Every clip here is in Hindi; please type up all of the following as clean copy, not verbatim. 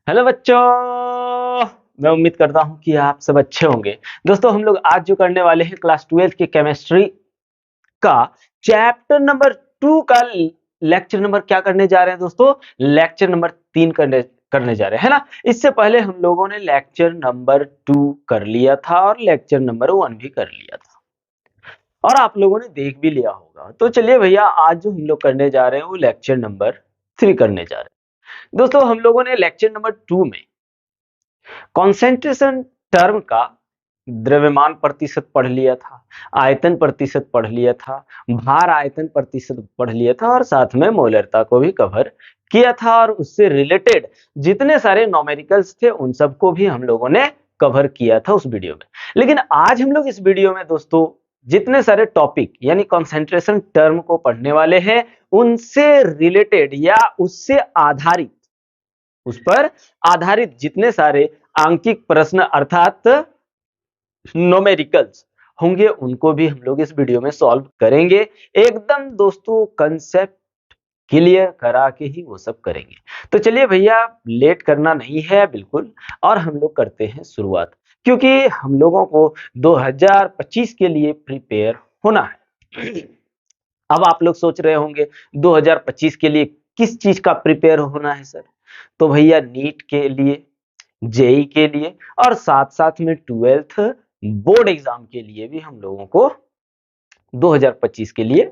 हेलो बच्चों, मैं उम्मीद करता हूं कि आप सब अच्छे होंगे। दोस्तों, हम लोग आज जो करने वाले हैं क्लास 12 की केमिस्ट्री का चैप्टर नंबर 2 का लेक्चर नंबर क्या करने जा रहे हैं दोस्तों? लेक्चर नंबर 3 करने करने जा रहे हैं, है ना। इससे पहले हम लोगों ने लेक्चर नंबर 2 कर लिया था और लेक्चर नंबर 1 भी कर लिया था और आप लोगों ने देख भी लिया होगा। तो चलिए भैया, आज जो हम लोग करने जा रहे हैं वो लेक्चर नंबर 3 करने जा रहे हैं। दोस्तों, हम लोगों ने लेक्चर नंबर 2 में कॉन्सेंट्रेशन टर्म का द्रव्यमान प्रतिशत पढ़ लिया था, आयतन प्रतिशत पढ़ लिया था, भार आयतन प्रतिशत पढ़ लिया था और साथ में मोलरता को भी कवर किया था और उससे रिलेटेड जितने सारे न्यूमेरिकल्स थे उन सबको भी हम लोगों ने कवर किया था उस वीडियो में। लेकिन आज हम लोग इस वीडियो में दोस्तों जितने सारे टॉपिक यानी कॉन्सेंट्रेशन टर्म को पढ़ने वाले हैं उनसे रिलेटेड या उससे आधारित, उस पर आधारित जितने सारे आंकिक प्रश्न अर्थात न्यूमेरिकल्स होंगे उनको भी हम लोग इस वीडियो में सॉल्व करेंगे। एकदम दोस्तों कंसेप्ट क्लियर करा के ही वो सब करेंगे। तो चलिए भैया, लेट करना नहीं है बिल्कुल और हम लोग करते हैं शुरुआत, क्योंकि हम लोगों को 2025 के लिए प्रिपेयर होना है। अब आप लोग सोच रहे होंगे 2025 के लिए किस चीज का प्रिपेयर होना है सर? तो भैया नीट के लिए, जेई के लिए और साथ साथ में 12th बोर्ड एग्जाम के लिए भी हम लोगों को 2025 के लिए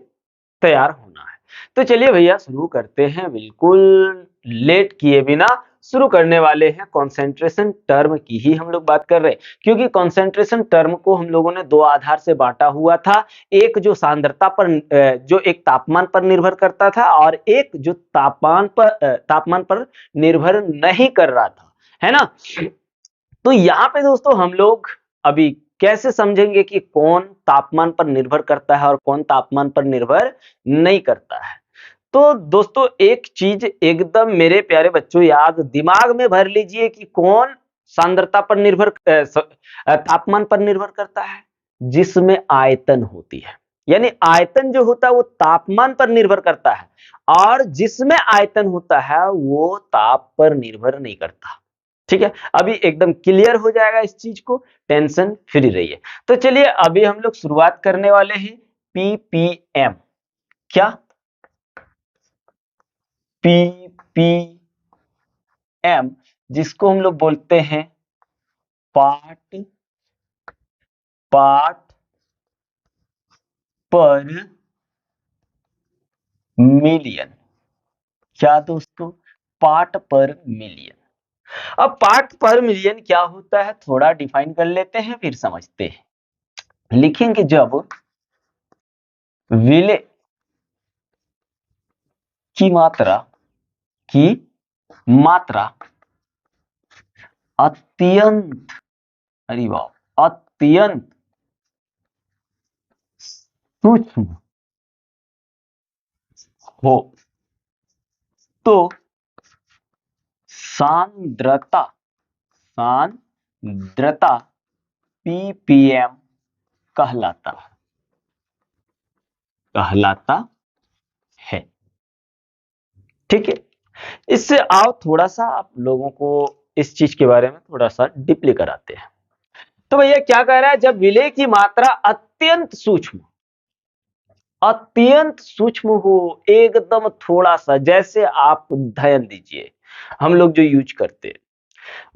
तैयार होना है। तो चलिए भैया शुरू करते हैं, बिल्कुल लेट किए बिना शुरू करने वाले हैं। कंसंट्रेशन टर्म की ही हम लोग बात कर रहे हैं, क्योंकि कंसंट्रेशन टर्म को हम लोगों ने दो आधार से बांटा हुआ था। एक जो सांद्रता पर जो एक तापमान पर निर्भर करता था और एक जो तापमान पर निर्भर नहीं कर रहा था, है ना। तो यहाँ पे दोस्तों हम लोग अभी कैसे समझेंगे कि कौन तापमान पर निर्भर करता है और कौन तापमान पर निर्भर नहीं करता है। तो दोस्तों एक चीज एकदम मेरे प्यारे बच्चों याद दिमाग में भर लीजिए कि कौन सांद्रता पर निर्भर तापमान पर निर्भर करता है, जिसमें आयतन होती है। यानी आयतन जो होता है वो तापमान पर निर्भर करता है और जिसमें आयतन होता है वो ताप पर निर्भर नहीं करता। ठीक है, अभी एकदम क्लियर हो जाएगा इस चीज को, टेंशन फ्री रहिए। तो चलिए अभी हम लोग शुरुआत करने वाले हैं पीपीएम। क्या? पीपीएम, जिसको हम लोग बोलते हैं पार्ट पार्ट पर मिलियन। क्या दोस्तों? पार्ट पर मिलियन। अब पार्ट पर मिलियन क्या होता है थोड़ा डिफाइन कर लेते हैं फिर समझते हैं। लिखेंगे जब विले की मात्रा की मात्रा अत्यंत, अरे वाह, अत्यंत सूक्ष्म हो तो सांद्रता सांद्रता पीपीएम कहलाता है। ठीक है, इससे आओ थोड़ा सा आप लोगों को इस चीज के बारे में थोड़ा सा डीपली कराते हैं। तो भैया क्या कह रहा है, जब विलेय की मात्रा अत्यंत सूक्ष्म हो, एकदम थोड़ा सा, जैसे आप ध्यान दीजिए हम लोग जो यूज करते हैं,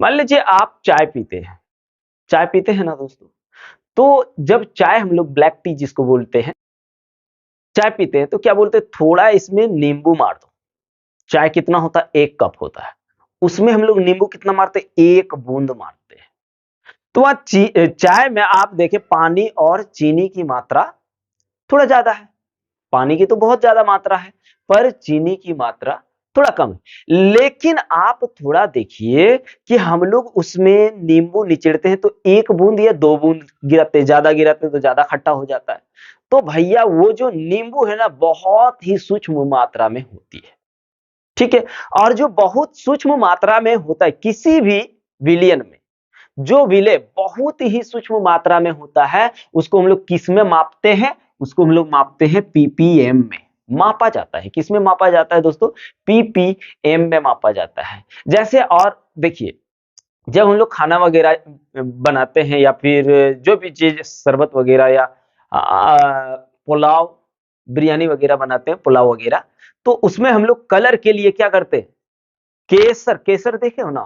मान लीजिए आप चाय पीते हैं ना दोस्तों। तो जब चाय हम लोग ब्लैक टी जिसको बोलते हैं, चाय पीते हैं तो क्या बोलते हैं, थोड़ा इसमें नींबू मार दो। चाय कितना होता है? 1 कप होता है, उसमें हम लोग नींबू कितना मारते हैं? 1 बूंद मारते हैं। तो वहां चाय में आप देखें पानी और चीनी की मात्रा थोड़ा ज्यादा है। पानी की तो बहुत ज्यादा मात्रा है पर चीनी की मात्रा थोड़ा कम है। लेकिन आप थोड़ा देखिए कि हम लोग उसमें नींबू निचोड़ते हैं तो 1 बूंद या 2 बूंद गिराते हैं, ज्यादा गिराते हैं तो ज्यादा खट्टा हो जाता है। तो भैया वो जो नींबू है ना बहुत ही सूक्ष्म मात्रा में होती है। ठीक है, और जो बहुत सूक्ष्म मात्रा में होता है किसी भी विलयन में, जो विलय बहुत ही सूक्ष्म मात्रा में होता है उसको हम लोग किस में मापते हैं? उसको हम लोग मापते हैं पीपीएम में। मापा जाता है। किसमें मापा जाता है दोस्तों? पीपीएम में मापा जाता है। जैसे और देखिए, जब हम लोग खाना वगैरह बनाते हैं या फिर जो भी चीज शरबत वगैरह या पुलाव बिरयानी वगैरह बनाते हैं, पुलाव वगैरह, तो उसमें हम लोग कलर के लिए क्या करते हैं? केसर, केसर देखे हो ना?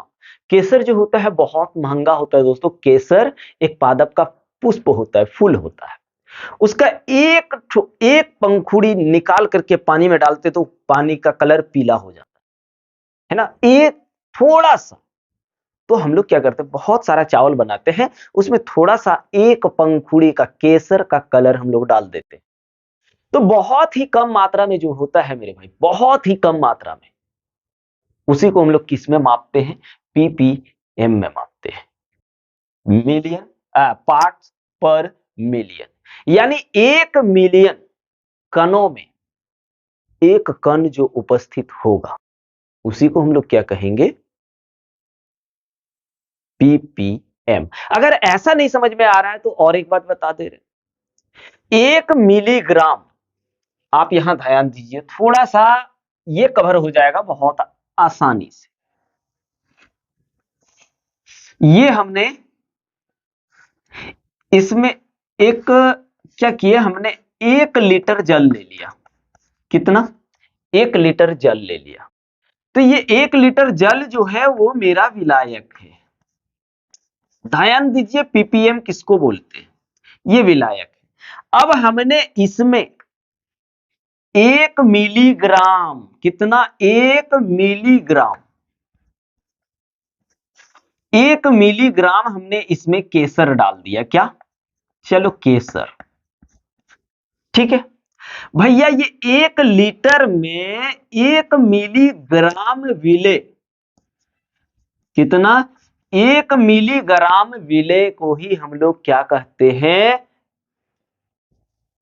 केसर जो होता है बहुत महंगा होता है दोस्तों। केसर एक पादप का पुष्प होता है, फूल होता है। उसका एक पंखुड़ी निकाल करके पानी में डालते तो पानी का कलर पीला हो जाता है ना? एक थोड़ा सा, तो हम लोग क्या करते हैं, बहुत सारा चावल बनाते हैं, उसमें थोड़ा सा एक पंखुड़ी का केसर का कलर हम लोग डाल देते हैं। तो बहुत ही कम मात्रा में जो होता है मेरे भाई, बहुत ही कम मात्रा में, उसी को हम लोग किस में मापते हैं? पीपीएम में मापते हैं, मिलियन पार्ट्स पर मिलियन। यानी 1 मिलियन कणों में एक कण जो उपस्थित होगा, उसी को हम लोग क्या कहेंगे? पीपीएम। अगर ऐसा नहीं समझ में आ रहा है तो और एक बात बता दे रहे, 1 मिलीग्राम, आप यहां ध्यान दीजिए, थोड़ा सा ये कवर हो जाएगा बहुत आसानी से। ये हमने इसमें एक क्या किया, हमने 1 लीटर जल ले लिया। कितना? 1 लीटर जल ले लिया। तो ये 1 लीटर जल जो है वो मेरा विलायक है। ध्यान दीजिए, पीपीएम किसको बोलते हैं? ये विलायक है। अब हमने इसमें 1 मिलीग्राम, कितना? 1 मिलीग्राम, 1 मिलीग्राम हमने इसमें केसर डाल दिया। क्या? चलो केसर, ठीक है भैया। ये 1 लीटर में 1 मिलीग्राम विलेय, कितना? 1 मिलीग्राम विलेय को ही हम लोग क्या कहते हैं?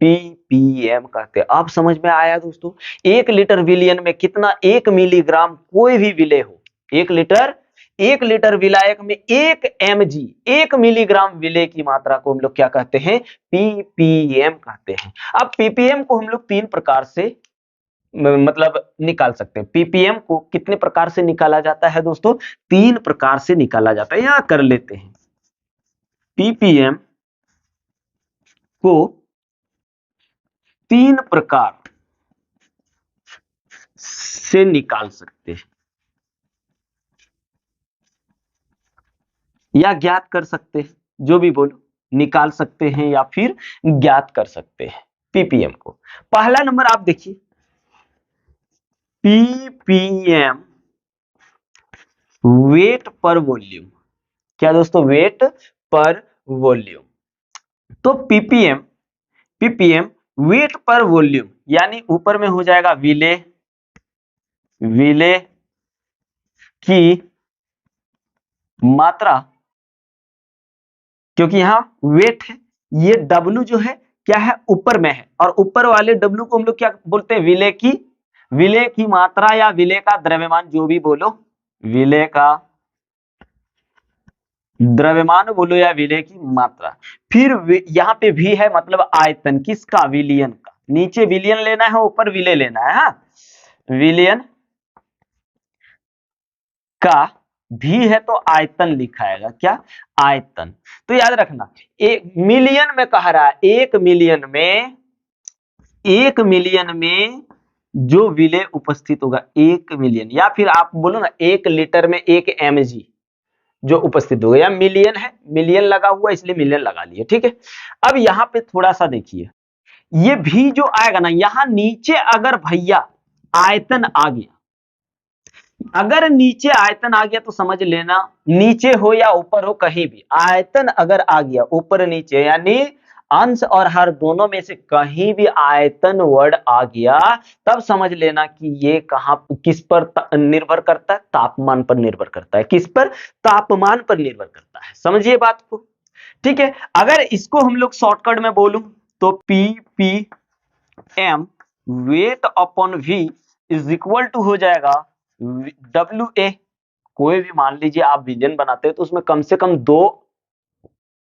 पीपीएम कहते हैं। अब समझ में आया दोस्तों? 1 लीटर विलयन में कितना? 1 मिलीग्राम कोई भी विलेय हो, 1 लीटर, 1 लीटर विलायक में 1 mg, 1 मिलीग्राम विलेय की मात्रा को हम लोग क्या कहते हैं? पीपीएम कहते हैं। अब पीपीएम को हम लोग 3 प्रकार से मतलब निकाल सकते हैं। पीपीएम को कितने प्रकार से निकाला जाता है दोस्तों? 3 प्रकार से निकाला जाता है। यहां कर लेते हैं, पीपीएम को 3 प्रकार से निकाल सकते हैं, या ज्ञात कर सकते हैं, जो भी बोलो, निकाल सकते हैं या फिर ज्ञात कर सकते हैं पीपीएम को। पहला नंबर आप देखिए, पीपीएम वेट पर वॉल्यूम। क्या दोस्तों? वेट पर वॉल्यूम। तो पीपीएम, पीपीएम वेट पर वॉल्यूम, यानी ऊपर में हो जाएगा विलेय, विलेय की मात्रा, क्योंकि यहां वेट है, ये W जो है क्या है? ऊपर में है, और ऊपर वाले W को हम लोग क्या बोलते हैं? विलेय की, विलेय की मात्रा या विलेय का द्रव्यमान, जो भी बोलो, विलेय का द्रव्यमान बोलो या विलेय की मात्रा। फिर यहां पे भी है, मतलब आयतन, किसका? विलियन का। नीचे विलियन लेना है, ऊपर विलेय लेना है। हाँ, विलियन का भी है तो आयतन लिखाएगा। क्या? आयतन। तो याद रखना, 1 मिलियन में कह रहा है, 1 मिलियन में, 1 मिलियन में जो विलेय उपस्थित होगा, 1 मिलियन, या फिर आप बोलो ना 1 लीटर में 1 mg जो उपस्थित होगा, या मिलियन है, मिलियन लगा हुआ इसलिए मिलियन लगा लिए, ठीक है। अब यहां पे थोड़ा सा देखिए, ये भी जो आएगा ना, यहां नीचे अगर भैया आयतन आ गया, अगर नीचे आयतन आ गया तो समझ लेना, नीचे हो या ऊपर हो, कहीं भी आयतन अगर आ गया ऊपर नीचे, यानी अंश और हर दोनों में से कहीं भी आयतन वर्ड आ गया, तब समझ लेना कि ये कहां, किस पर निर्भर करता है? तापमान पर निर्भर करता है। किस पर? तापमान पर निर्भर करता है। समझिए बात को, ठीक है। अगर इसको हम लोग शॉर्टकट में बोलूं तो PPM weight upon V is equal to हो जाएगा WA। कोई भी मान लीजिए आप विलयन बनाते हैं तो उसमें कम से कम 2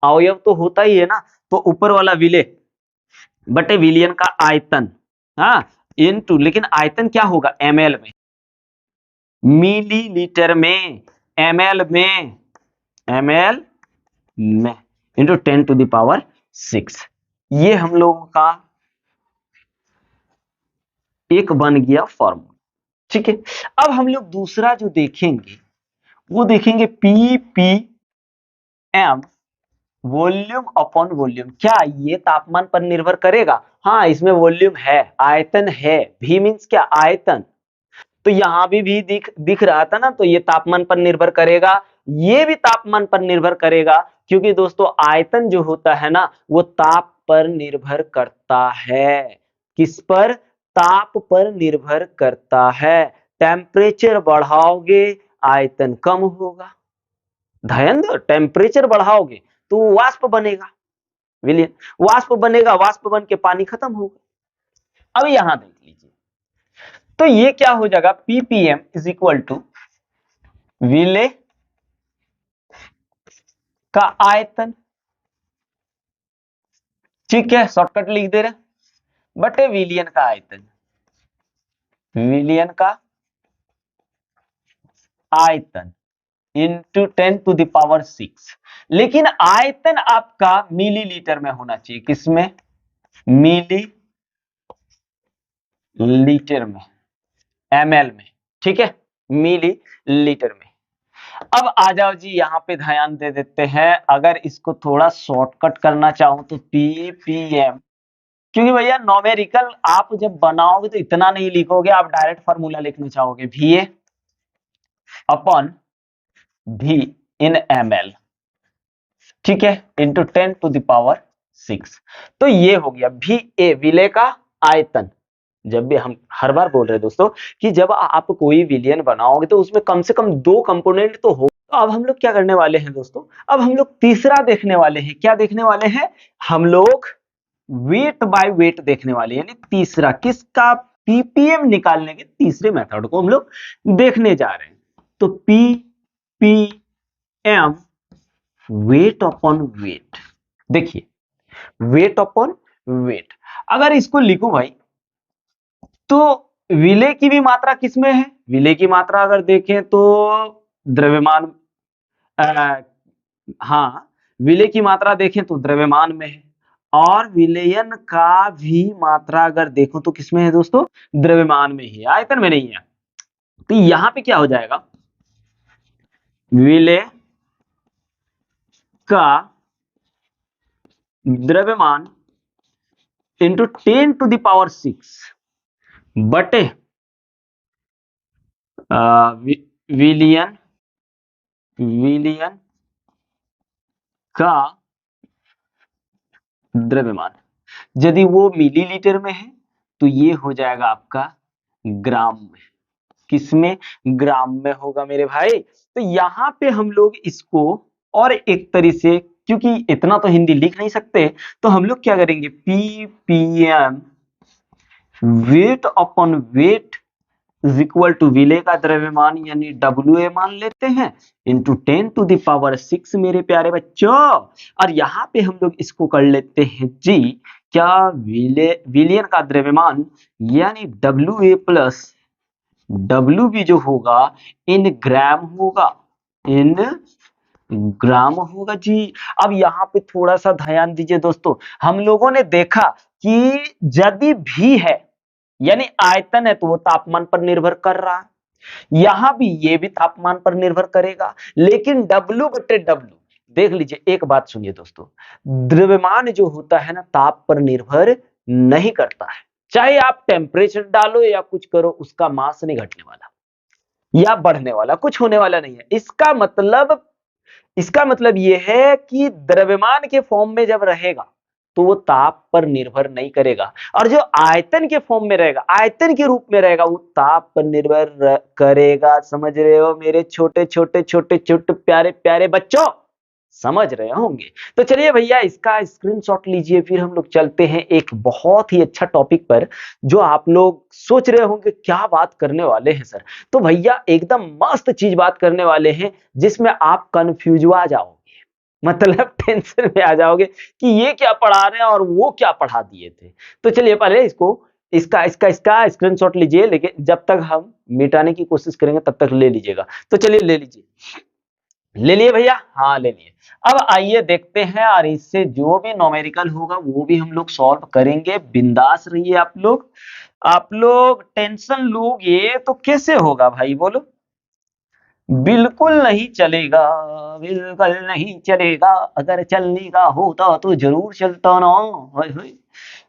अवयव तो होता ही है ना, तो ऊपर वाला विलेय बटे विलयन का आयतन, हाँ, इनटू, लेकिन आयतन क्या होगा, ml में, मिलीलीटर में, ml में इंटू 10⁶। ये हम लोगों का एक बन गया फॉर्मूला। ठीक है, अब हम लोग दूसरा जो देखेंगे वो देखेंगे ppm वॉल्यूम अपॉन वॉल्यूम। क्या ये तापमान पर निर्भर करेगा? हाँ, इसमें वॉल्यूम है, आयतन है, v मींस क्या, आयतन। तो यहां भी दिख रहा था ना, तो ये तापमान पर निर्भर करेगा, ये भी तापमान पर निर्भर करेगा, क्योंकि दोस्तों आयतन जो होता है ना वो ताप पर निर्भर करता है। किस पर? ताप पर निर्भर करता है। टेम्परेचर बढ़ाओगे आयतन कम होगा, ध्यान दो, टेम्परेचर बढ़ाओगे तो वाष्प बनेगा, विलियन, वाष्प बनेगा, वाष्प बन के पानी खत्म होगा। अब यहां देख लीजिए, तो ये क्या हो जाएगा, ppm इज इक्वल टू विले का आयतन। ठीक है, शॉर्टकट लिख दे रहे, बटे विलियन का आयतन, विलियन का आयतन इंटू 10⁶। लेकिन आयतन आपका मिलीलीटर में होना चाहिए, किसमें, मिलीलीटर में, ml में। ठीक है, मिलीलीटर में। अब आ जाओ जी, यहां पे ध्यान दे देते हैं, अगर इसको थोड़ा शॉर्टकट करना चाहूं तो ppm, क्योंकि भैया नॉमेरिकल आप जब बनाओगे तो इतना नहीं लिखोगे, आप डायरेक्ट फार्मूला लिखना चाहोगे, va अपॉन v इन ml, ठीक है, इंटू 10⁶। तो ये हो गया va, विले का आयतन। जब भी हम हर बार बोल रहे हैं दोस्तों कि जब आप कोई विलियन बनाओगे तो उसमें कम से कम 2 कंपोनेंट तो हो। तो अब हम लोग क्या करने वाले हैं दोस्तों, अब हम लोग तीसरा देखने वाले हैं। क्या देखने वाले हैं हम लोग? वेट बाय वेट देखने वाले हैं, यानी तीसरा किसका, पीपीएम निकालने के तीसरे मेथड को हम लोग देखने जा रहे हैं। तो पीपीएम वेट अपॉन वेट, देखिए वेट अपॉन वेट, अगर इसको लिखूं भाई तो विलेय की भी मात्रा किसमें है, विलेय की मात्रा अगर देखें तो द्रव्यमान, हाँ विलेय की मात्रा देखें तो द्रव्यमान में है, और विलयन का भी मात्रा अगर देखो तो किसमें है दोस्तों, द्रव्यमान में ही, आयतन में नहीं है। तो यहां पे क्या हो जाएगा, विलेय का द्रव्यमान इंटू 10⁶ बटे विलियन, विलियन का द्रव्यमान। यदि वो मिलीलीटर में है तो ये हो जाएगा आपका ग्राम में, किसमें, ग्राम में होगा मेरे भाई। तो यहां पे हम लोग इसको और एक तरीके से, क्योंकि इतना तो हिंदी लिख नहीं सकते, तो हम लोग क्या करेंगे, ppm weight upon weight is equal to विलेय का द्रव्यमान यानी डब्ल्यू मान लेते हैं, इंटू 10⁶ मेरे प्यारे बच्चों। और यहाँ पे हम लोग इसको कर लेते हैं जी, क्या विलियन का द्रव्यमान यानी W A plus W B जो होगा इन ग्राम होगा, इन ग्राम होगा जी। अब यहाँ पे थोड़ा सा ध्यान दीजिए दोस्तों, हम लोगों ने देखा कि यदि भी है यानी आयतन है तो वो तापमान पर निर्भर कर रहा है, यहां भी ये भी तापमान पर निर्भर करेगा, लेकिन W बटे W, देख लीजिए एक बात सुनिए दोस्तों, द्रव्यमान जो होता है ना ताप पर निर्भर नहीं करता है, चाहे आप टेम्परेचर डालो या कुछ करो, उसका मास नहीं घटने वाला या बढ़ने वाला, कुछ होने वाला नहीं है। इसका मतलब यह है कि द्रव्यमान के फॉर्म में जब रहेगा तो वो ताप पर निर्भर नहीं करेगा, और जो आयतन के फॉर्म में रहेगा, आयतन के रूप में रहेगा, वो ताप पर निर्भर करेगा। समझ रहे हो मेरे छोटे छोटे छोटे छोटे प्यारे प्यारे बच्चों, समझ रहे होंगे। तो चलिए भैया इसका स्क्रीनशॉट लीजिए, फिर हम लोग चलते हैं एक बहुत ही अच्छा टॉपिक पर, जो आप लोग सोच रहे होंगे क्या बात करने वाले हैं सर। तो भैया एकदम मस्त चीज बात करने वाले हैं, जिसमें आप कंफ्यूज आ जाओगे, मतलब टेंशन में आ जाओगे कि ये क्या पढ़ा रहे हैं और वो क्या पढ़ा दिए थे। तो चलिए पहले इसको इसका इसका इसका स्क्रीनशॉट लीजिए, लेकिन जब तक हम मिटाने की कोशिश करेंगे तब तक ले लीजिएगा। तो चलिए ले लीजिए, ले लिए भैया, हाँ ले लिए। अब आइए देखते हैं, और इससे जो भी न्यूमेरिकल होगा वो भी हम लोग सॉल्व करेंगे। बिंदास रहिए आप लोग टेंशन लोगे तो कैसे होगा भाई, बोलो। बिल्कुल नहीं चलेगा, बिल्कुल नहीं चलेगा, अगर चलने का होता तो जरूर चलता ना। हाय हाय।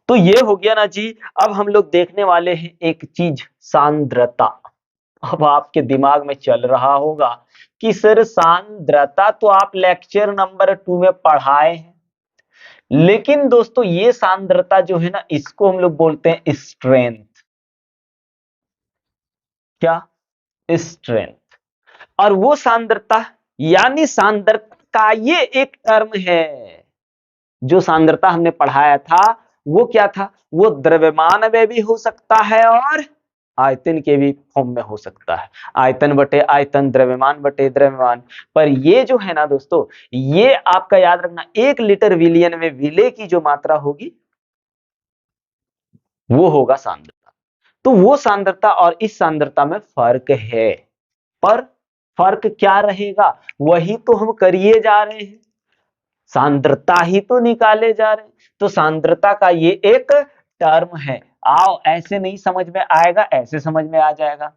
तो ये हो गया ना जी। अब हम लोग देखने वाले हैं एक चीज, सांद्रता। अब आपके दिमाग में चल रहा होगा कि सर सांद्रता तो आप लेक्चर नंबर 2 में पढ़ाए हैं, लेकिन दोस्तों ये सांद्रता जो है ना, इसको हम लोग बोलते हैं स्ट्रेंथ। क्या? स्ट्रेंथ। और वो सांद्रता, यानी सांद्रता का ये एक टर्म है। जो सांद्रता हमने पढ़ाया था वो क्या था? वो द्रव्यमान में भी हो सकता है और आयतन के भी फॉर्म में हो सकता है। आयतन बटे आयतन, द्रव्यमान बटे द्रव्यमान। पर ये जो है ना दोस्तों, ये आपका याद रखना, 1 लीटर विलियन में विलेय की जो मात्रा होगी वो होगा सांद्रता। तो वो सांद्रता और इस सांद्रता में फर्क है, पर फर्क क्या रहेगा वही तो हम करिए जा रहे हैं, सांद्रता ही तो निकाले जा रहे हैं। तो सांद्रता का ये एक टर्म है। आओ, ऐसे नहीं समझ में आएगा, ऐसे समझ में आ जाएगा।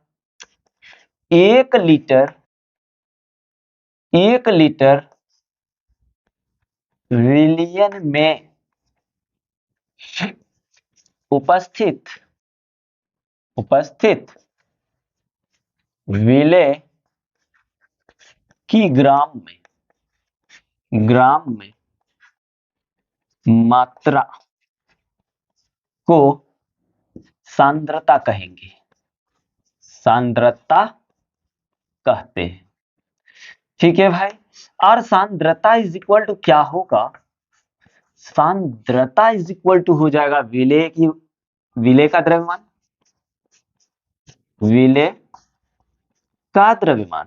1 लीटर विलियन में उपस्थित विलेय की ग्राम में मात्रा को सांद्रता कहेंगे, सांद्रता कहते हैं। ठीक है भाई। और सांद्रता इज इक्वल टू क्या होगा? सांद्रता इज इक्वल टू हो जाएगा विलेय का द्रव्यमान, विलेय का द्रव्यमान।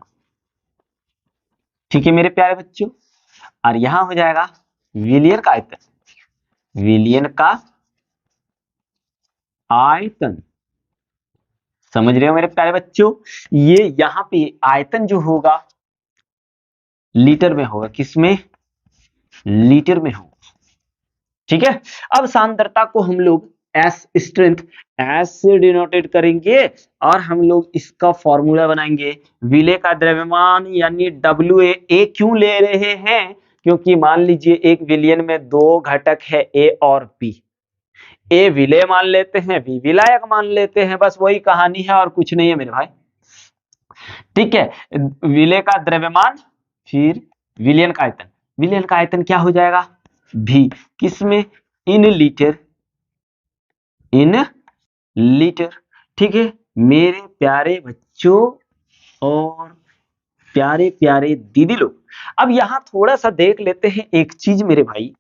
ठीक है मेरे प्यारे बच्चों। और यहां हो जाएगा विलियन का आयतन, विलियन का आयतन। समझ रहे हो मेरे प्यारे बच्चों? ये यहां पे आयतन जो होगा लीटर में होगा, किसमें? लीटर में होगा। ठीक है। अब सांद्रता को हम लोग एस, स्ट्रेंथ एस से डिनोटेट करेंगे, और हम लोग इसका फॉर्मूला बनाएंगे। विलेय का द्रव्यमान यानी WA। ए क्यों ले रहे हैं? क्योंकि मान लीजिए एक विलियन में 2 घटक है, ए और बी। ए विलेय मान लेते हैं, बी विलायक मान लेते हैं, बस वही कहानी है और कुछ नहीं है मेरे भाई। ठीक है। विलेय का द्रव्यमान, फिर विलियन का आयतन। विलियन का आयतन क्या हो जाएगा? भी, किसमें? In litre. ठीक है मेरे प्यारे बच्चों और प्यारे प्यारे दीदी लोग। अब यहां थोड़ा सा देख लेते हैं एक चीज मेरे भाई,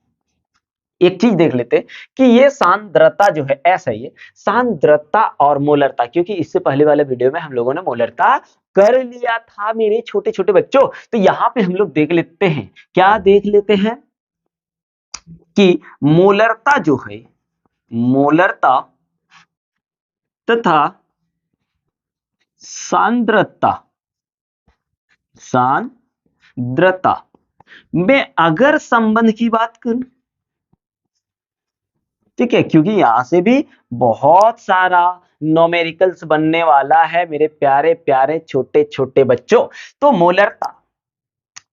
एक चीज देख लेते हैं कि ये सांद्रता जो है, ऐसा ही है सांद्रता और मोलरता, क्योंकि इससे पहले वाले वीडियो में हम लोगों ने मोलरता कर लिया था मेरे छोटे छोटे बच्चों। तो यहां पे हम लोग देख लेते हैं, क्या देख लेते हैं कि मोलरता जो है, मोलरता तथा सांद्रता में अगर संबंध की बात करूं, ठीक है, क्योंकि यहां से भी बहुत सारा न्यूमेरिकल्स बनने वाला है मेरे प्यारे प्यारे छोटे छोटे बच्चों। तो मोलरता,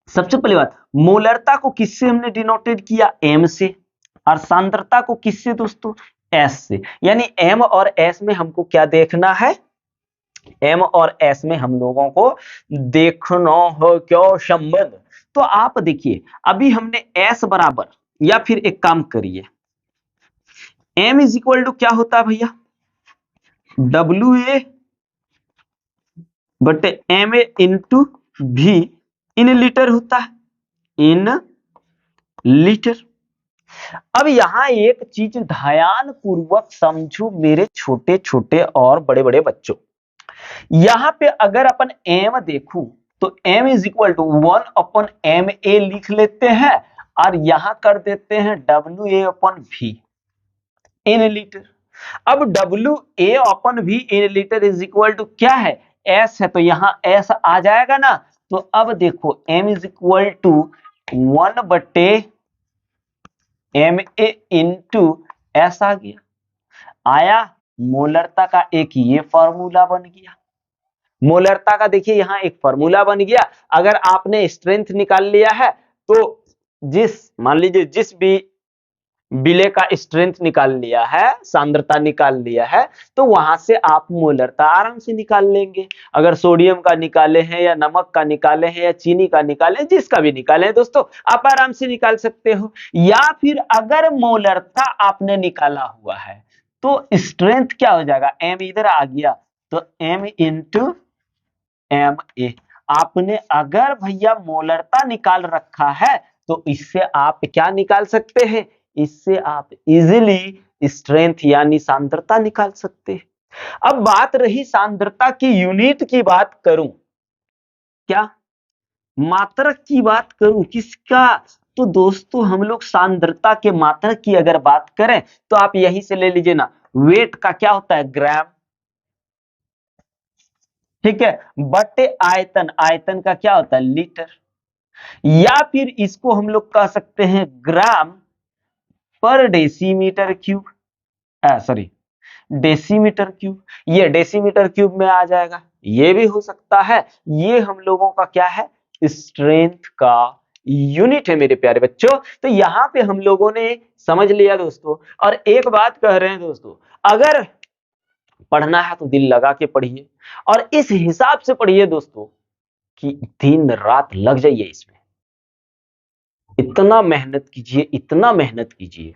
सबसे पहली बात, मोलरता को किससे हमने डिनोटेड किया? एम से। और सांद्रता को किससे दोस्तों? एस से। यानी एम और एस में हमको क्या देखना है? एम और एस में हम लोगों को देखना हो क्या संबंध। तो आप देखिए, अभी हमने एस बराबर, या फिर एक काम करिए, एम इज इक्वल टू क्या होता है भैया? WA बटे एम ए इंटू भी इन लीटर होता है, इन लीटर। अब यहां एक चीज ध्यान पूर्वक समझो मेरे छोटे छोटे और बड़े बड़े बच्चों। यहां पे अगर अपन एम देखूं तो M is equal to 1/MA लिख लेते हैं, और यहां कर देते हैं WA/V इन लीटर। अब W A upon V in litre is equal to क्या है, एस है, तो यहाँ एस आ जाएगा ना। तो अब देखो एम इज इक्वल टू 1/एम ए इंटू एस आ गया। आया, मोलरता का एक ये फॉर्मूला बन गया। मोलरता का देखिए यहाँ एक फॉर्मूला बन गया। अगर आपने स्ट्रेंथ निकाल लिया है तो जिस मान लीजिए जिस भी विलेय का स्ट्रेंथ निकाल लिया है, सांद्रता निकाल लिया है, तो वहां से आप मोलरता आराम से निकाल लेंगे। अगर सोडियम का निकाले हैं या नमक का निकाले हैं या चीनी का निकाले, जिसका भी निकाले हैं दोस्तों, आप आराम से निकाल सकते हो। या फिर अगर मोलरता आपने निकाला हुआ है तो स्ट्रेंथ क्या हो जाएगा, एम इधर आ गया तो एम इंटू एम ए। आपने अगर भैया मोलरता निकाल रखा है तो इससे आप क्या निकाल सकते हैं, इससे आप इजीली स्ट्रेंथ यानी सांद्रता निकाल सकते हैं। अब बात रही सांद्रता की यूनिट की बात करूं, क्या मात्रक की बात करूं, किसका, तो दोस्तों हम लोग सांद्रता के मात्रक की अगर बात करें तो आप यहीं से ले लीजिए ना, वेट का क्या होता है ग्राम, ठीक है, बटे आयतन, आयतन का क्या होता है लीटर, या फिर इसको हम लोग कह सकते हैं ग्राम पर decimetre cube, sorry decimetre cube, ये डेसीमीटर क्यूब में आ जाएगा। ये भी हो सकता है। ये हम लोगों का क्या है, स्ट्रेंथ का यूनिट है मेरे प्यारे बच्चों। तो यहां पे हम लोगों ने समझ लिया दोस्तों। और एक बात कह रहे हैं दोस्तों, अगर पढ़ना है तो दिल लगा के पढ़िए और इस हिसाब से पढ़िए दोस्तों कि दिन रात लग जाइए इसमें। इतना मेहनत कीजिए, इतना मेहनत कीजिए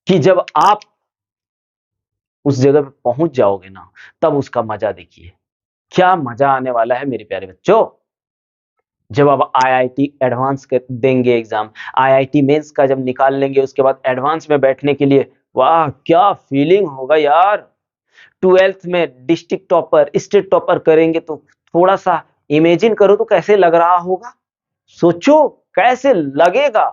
कि जब आप उस जगह पे पहुंच जाओगे ना, तब उसका मजा देखिए, क्या मजा आने वाला है मेरे प्यारे बच्चों। जब आप आईआईटी एडवांस देंगे एग्जाम, आईआईटी मेंस का जब निकाल लेंगे, उसके बाद एडवांस में बैठने के लिए, वाह क्या फीलिंग होगा यार। 12th में डिस्ट्रिक्ट टॉपर, स्टेट टॉपर करेंगे तो थोड़ा सा इमेजिन करो तो कैसे लग रहा होगा, सोचो कैसे लगेगा,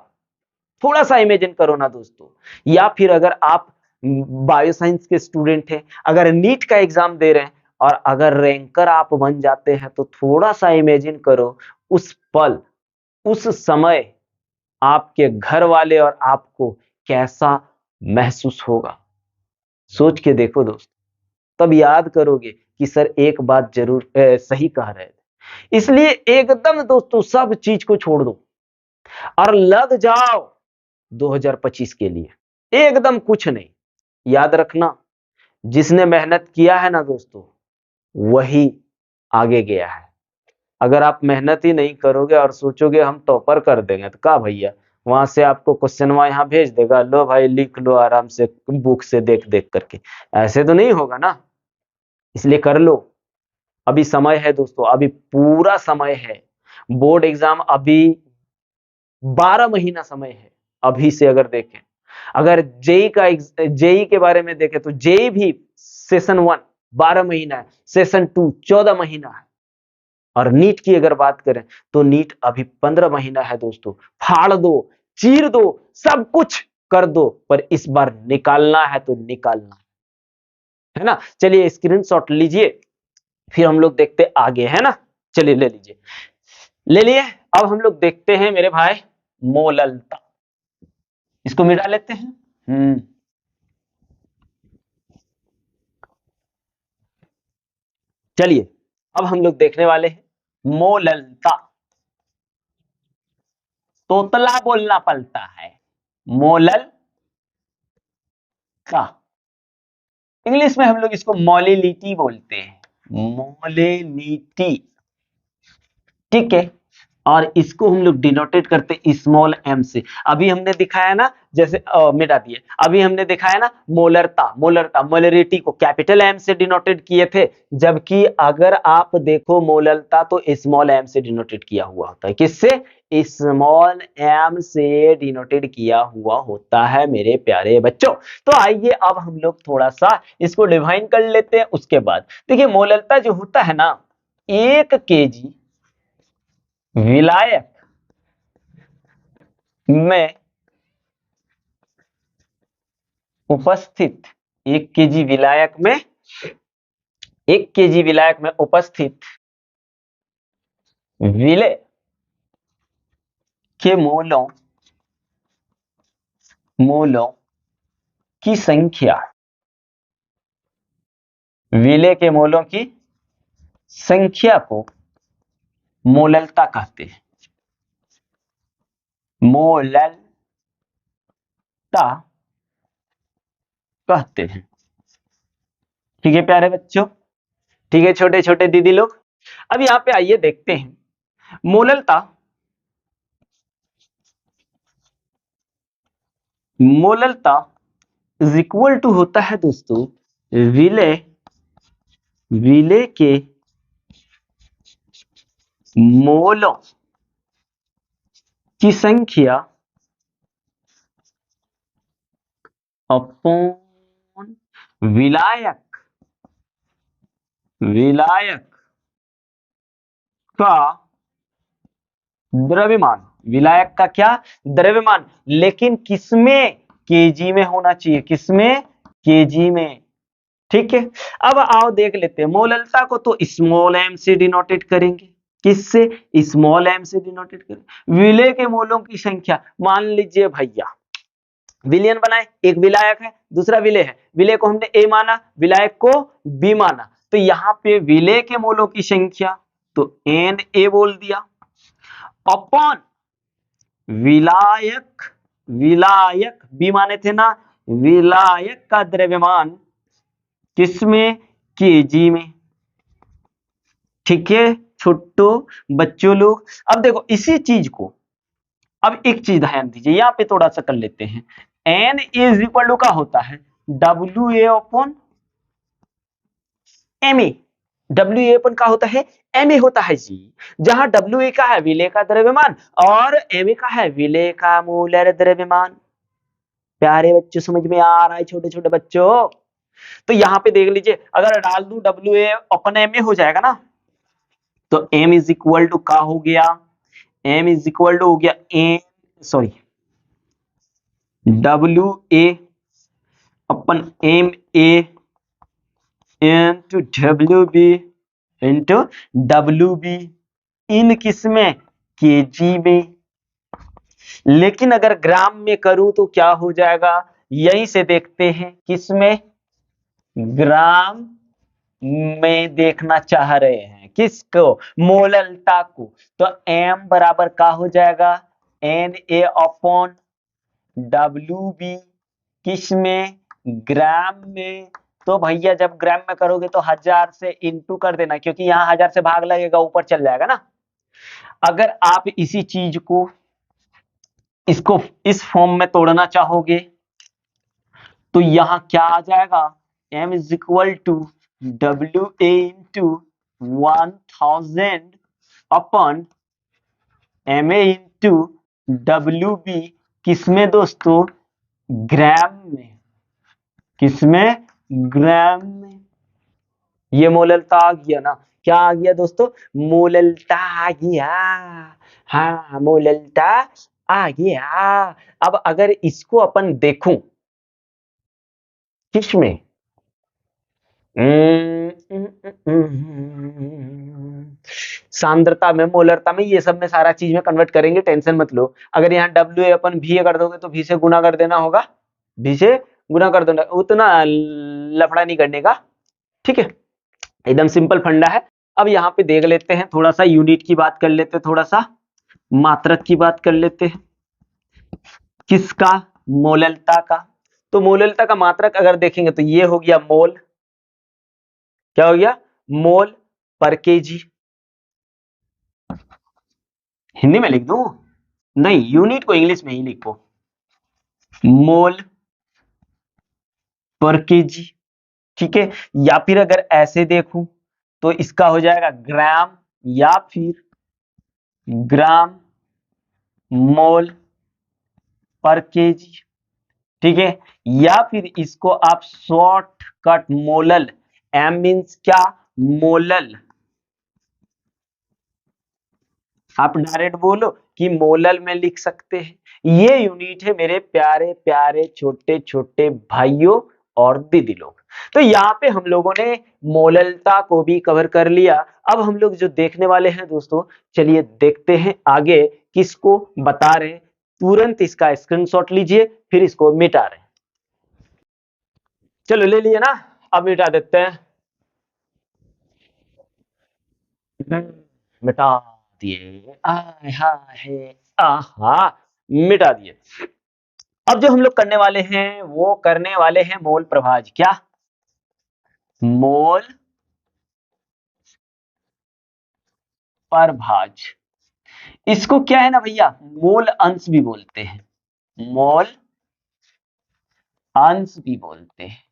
थोड़ा सा इमेजिन करो ना दोस्तों। या फिर अगर आप बायो साइंस के स्टूडेंट हैं, अगर नीट का एग्जाम दे रहे हैं और अगर रैंकर आप बन जाते हैं, तो थोड़ा सा इमेजिन करो उस पल, उस समय आपके घर वाले और आपको कैसा महसूस होगा। सोच के देखो दोस्त, तब याद करोगे कि सर एक बात जरूर सही कह रहे थे। इसलिए एकदम दोस्तों सब चीज को छोड़ दो और लग जाओ 2025 के लिए, एकदम कुछ नहीं। याद रखना, जिसने मेहनत किया है ना दोस्तों, वही आगे गया है। अगर आप मेहनत ही नहीं करोगे और सोचोगे हम टॉपर कर देंगे, तो क्या भैया, वहां से आपको क्वेश्चन यहाँ भेज देगा, लो भाई लिख लो आराम से बुक से देख देख करके, ऐसे तो नहीं होगा ना। इसलिए कर लो, अभी समय है दोस्तों, अभी पूरा समय है। बोर्ड एग्जाम अभी 12 महीना समय है अभी से। अगर देखें, अगर जेई के बारे में देखें तो जेई भी सेशन 1 12 महीना है, सेशन 2 14 महीना है, और नीट की अगर बात करें तो नीट अभी 15 महीना है दोस्तों। फाड़ दो, चीर दो, सब कुछ कर दो, पर इस बार निकालना है तो निकालना है ना। चलिए स्क्रीनशॉट लीजिए, फिर हम लोग देखते आगे, है ना। चलिए ले लीजिए, ले लिए। अब हम लोग देखते हैं मेरे भाई मोललता, इसको मिटा लेते हैं। चलिए अब हम लोग देखने वाले हैं मोललता। तोतला बोलना पड़ता है, मोलल का। इंग्लिश में हम लोग इसको मोलिलिटी बोलते हैं, मोलिलिटी, ठीक है। और इसको हम लोग डिनोटेट करते स्मॉल एम से। अभी हमने दिखाया ना, जैसे मिटा दिए, अभी हमने दिखाया ना मोलरता, मोलरता मोलरिटी को कैपिटल एम से डिनोटेट किए थे, जबकि अगर आप देखो मोलरता तो स्मॉल एम से डिनोटेट किया हुआ होता है। किससे, स्मॉल एम से डिनोटेट किया हुआ होता है मेरे प्यारे बच्चों। तो आइए अब हम लोग थोड़ा सा इसको डिफाइन कर लेते हैं। उसके बाद देखिए मोलरता जो होता है ना, 1 केजी विलायक में उपस्थित 1 केजी विलायक में 1 केजी विलायक में उपस्थित विलेय के मोलों की संख्या, विलेय के मोलों की संख्या को मोललता कहते हैं। मोललता कहते हैं। ठीक है प्यारे बच्चों, ठीक है छोटे छोटे दीदी लोग। अब यहां पे आइए देखते हैं मोललता। मोललता इज इक्वल टू होता है दोस्तों विलेय के मोलों की संख्या अपॉन विलायक का द्रव्यमान। विलायक का क्या? द्रव्यमान। लेकिन किसमें? केजी में होना चाहिए। किसमें? केजी में। ठीक है, अब आओ देख लेते हैं। मोललता को तो स्मॉल एम से डिनोटेट करेंगे। किससे? स्मॉल एम से डिनोटेट करेंगे। विलेय के मोलों की संख्या, मान लीजिए भैया विलयन बनाए, एक विलायक है दूसरा विलेय है। विलेय को हमने ए माना, विलायक को बी माना, तो यहाँ पे विलेय के मोलों की संख्या तो एन ए बोल दिया, अपॉन विलायक बी माने थे ना, विलायक का द्रव्यमान किसमें? केजी में। ठीक है छोटो बच्चों लोग, अब देखो इसी चीज को, अब एक चीज ध्यान दीजिए, यहां पे थोड़ा सा कर लेते हैं। एन इज इक्वल टू का होता है W A upon M A. W A upon का होता है एम ए होता है जी, जहां डब्ल्यू ए का है विलेय का द्रव्यमान और एम ए का है विलेय का मोलर द्रव्यमान। प्यारे बच्चों समझ में आ रहा है छोटे छोटे बच्चों? तो यहां पे देख लीजिए, अगर डाल दूं डब्ल्यू ए अपन एम ए हो जाएगा ना, तो एम इज इक्वल टू का हो गया, एम इज इक्वल टू हो गया A sorry W A upon M A into W B in किसमें? केजी में। लेकिन अगर ग्राम में करूं तो क्या हो जाएगा? यहीं से देखते हैं, किसमें? ग्राम में देखना चाह रहे हैं। किसको? मोललता को। तो एम बराबर का हो जाएगा N A upon W B, किसमें? ग्राम में। तो भैया जब ग्राम में करोगे तो 1000 से इंटू कर देना, क्योंकि यहां 1000 से भाग लगेगा ऊपर चल जाएगा ना। अगर आप इसी चीज को इसको इस फॉर्म में तोड़ना चाहोगे तो यहां क्या आ जाएगा? m is equal to W A into 1000 upon M A into W B, किसमें दोस्तों? ग्राम में। किसमें? ग्राम में। ये मोललता आ गया ना। क्या आ गया दोस्तों? मोललता आ गया। हाँ मोललता आ गया। अब अगर इसको अपन देखूं किसमें? सांद्रता में, मोलरता में, ये सब में सारा चीज में कन्वर्ट करेंगे, टेंशन मत लो। अगर यहाँ डब्ल्यू ए अपन भी कर दोगे तो भी से गुना कर देना होगा, भी से गुना कर देना, उतना लफड़ा नहीं करने का। ठीक है, एकदम सिंपल फंडा है। अब यहाँ पे देख लेते हैं, थोड़ा सा यूनिट की बात कर लेते हैं, थोड़ा सा मात्रक की बात कर लेते हैं। किसका? मोललता का। तो मोललता का मात्रक अगर देखेंगे तो ये हो गया मोल। क्या हो गया? मोल पर केजी। हिंदी में लिख दूं? नहीं, यूनिट को इंग्लिश में ही लिखो, मोल पर केजी। ठीक है, या फिर अगर ऐसे देखूं तो इसका हो जाएगा ग्राम या फिर ग्राम मोल पर केजी। ठीक है, या फिर इसको आप शॉर्टकट मोलल, एम मीन्स क्या? मोलल। आप डायरेक्ट बोलो कि मोलल में लिख सकते हैं। ये यूनिट है मेरे प्यारे प्यारे छोटे छोटे भाइयों और दीदी लोग। तो यहाँ पे हम लोगों ने मोललता को भी कवर कर लिया। अब हम लोग जो देखने वाले हैं दोस्तों, चलिए देखते हैं आगे किसको बता रहे हैं। तुरंत इसका स्क्रीनशॉट लीजिए, फिर इसको मिटा रहे हैं। चलो ले लिए ना, अब मिटा देते हैं। मिटा दिए, आय हाय आहा, मिटा दिए। अब जो हम लोग करने वाले हैं वो करने वाले हैं मोल प्रभाज। क्या? मोल प्रभाज। इसको क्या है ना भैया, मोल अंश भी बोलते हैं, मोल अंश भी बोलते हैं।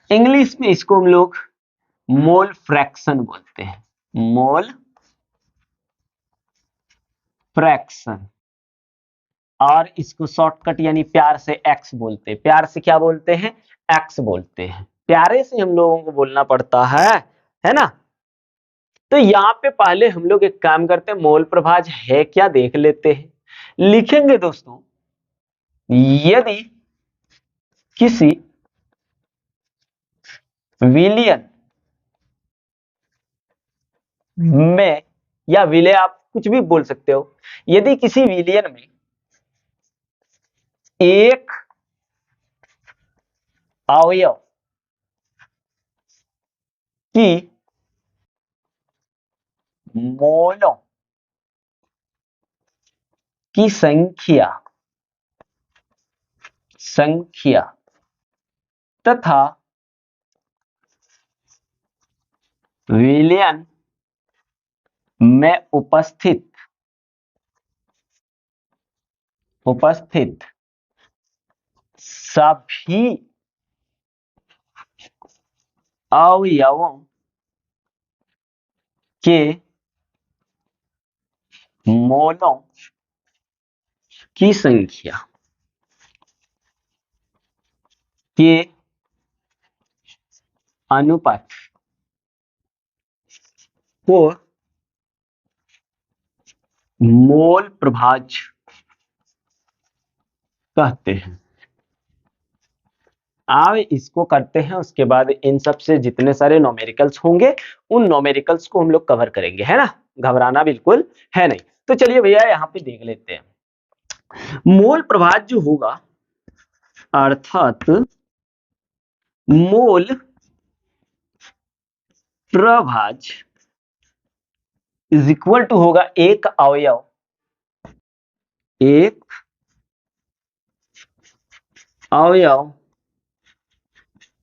इंग्लिश में इसको हम लोग मोल फ्रैक्शन बोलते हैं, मोल फ्रैक्शन। और इसको शॉर्टकट यानी प्यार से एक्स बोलते हैं। प्यार से क्या बोलते हैं? एक्स बोलते हैं। प्यारे से हम लोगों को बोलना पड़ता है ना। तो यहाँ पे पहले हम लोग एक काम करते हैं, मोल प्रभाज है क्या देख लेते हैं। लिखेंगे दोस्तों, यदि किसी विलियन में, या विलय आप कुछ भी बोल सकते हो, यदि किसी विलियन में एक अवयव की मोलों की संख्या तथा विलयन में उपस्थित सभी अवयवों के मोलों की संख्या के अनुपात को मोल प्रभाज कहते हैं। अब इसको करते हैं, उसके बाद इन सब से जितने सारे नोमेरिकल्स होंगे उन नोमेरिकल्स को हम लोग कवर करेंगे, है ना। घबराना बिल्कुल है नहीं। तो चलिए भैया यहाँ पे देख लेते हैं। मोल प्रभाज जो होगा, अर्थात मोल प्रभाज इज इक्वल टू होगा एक अवयव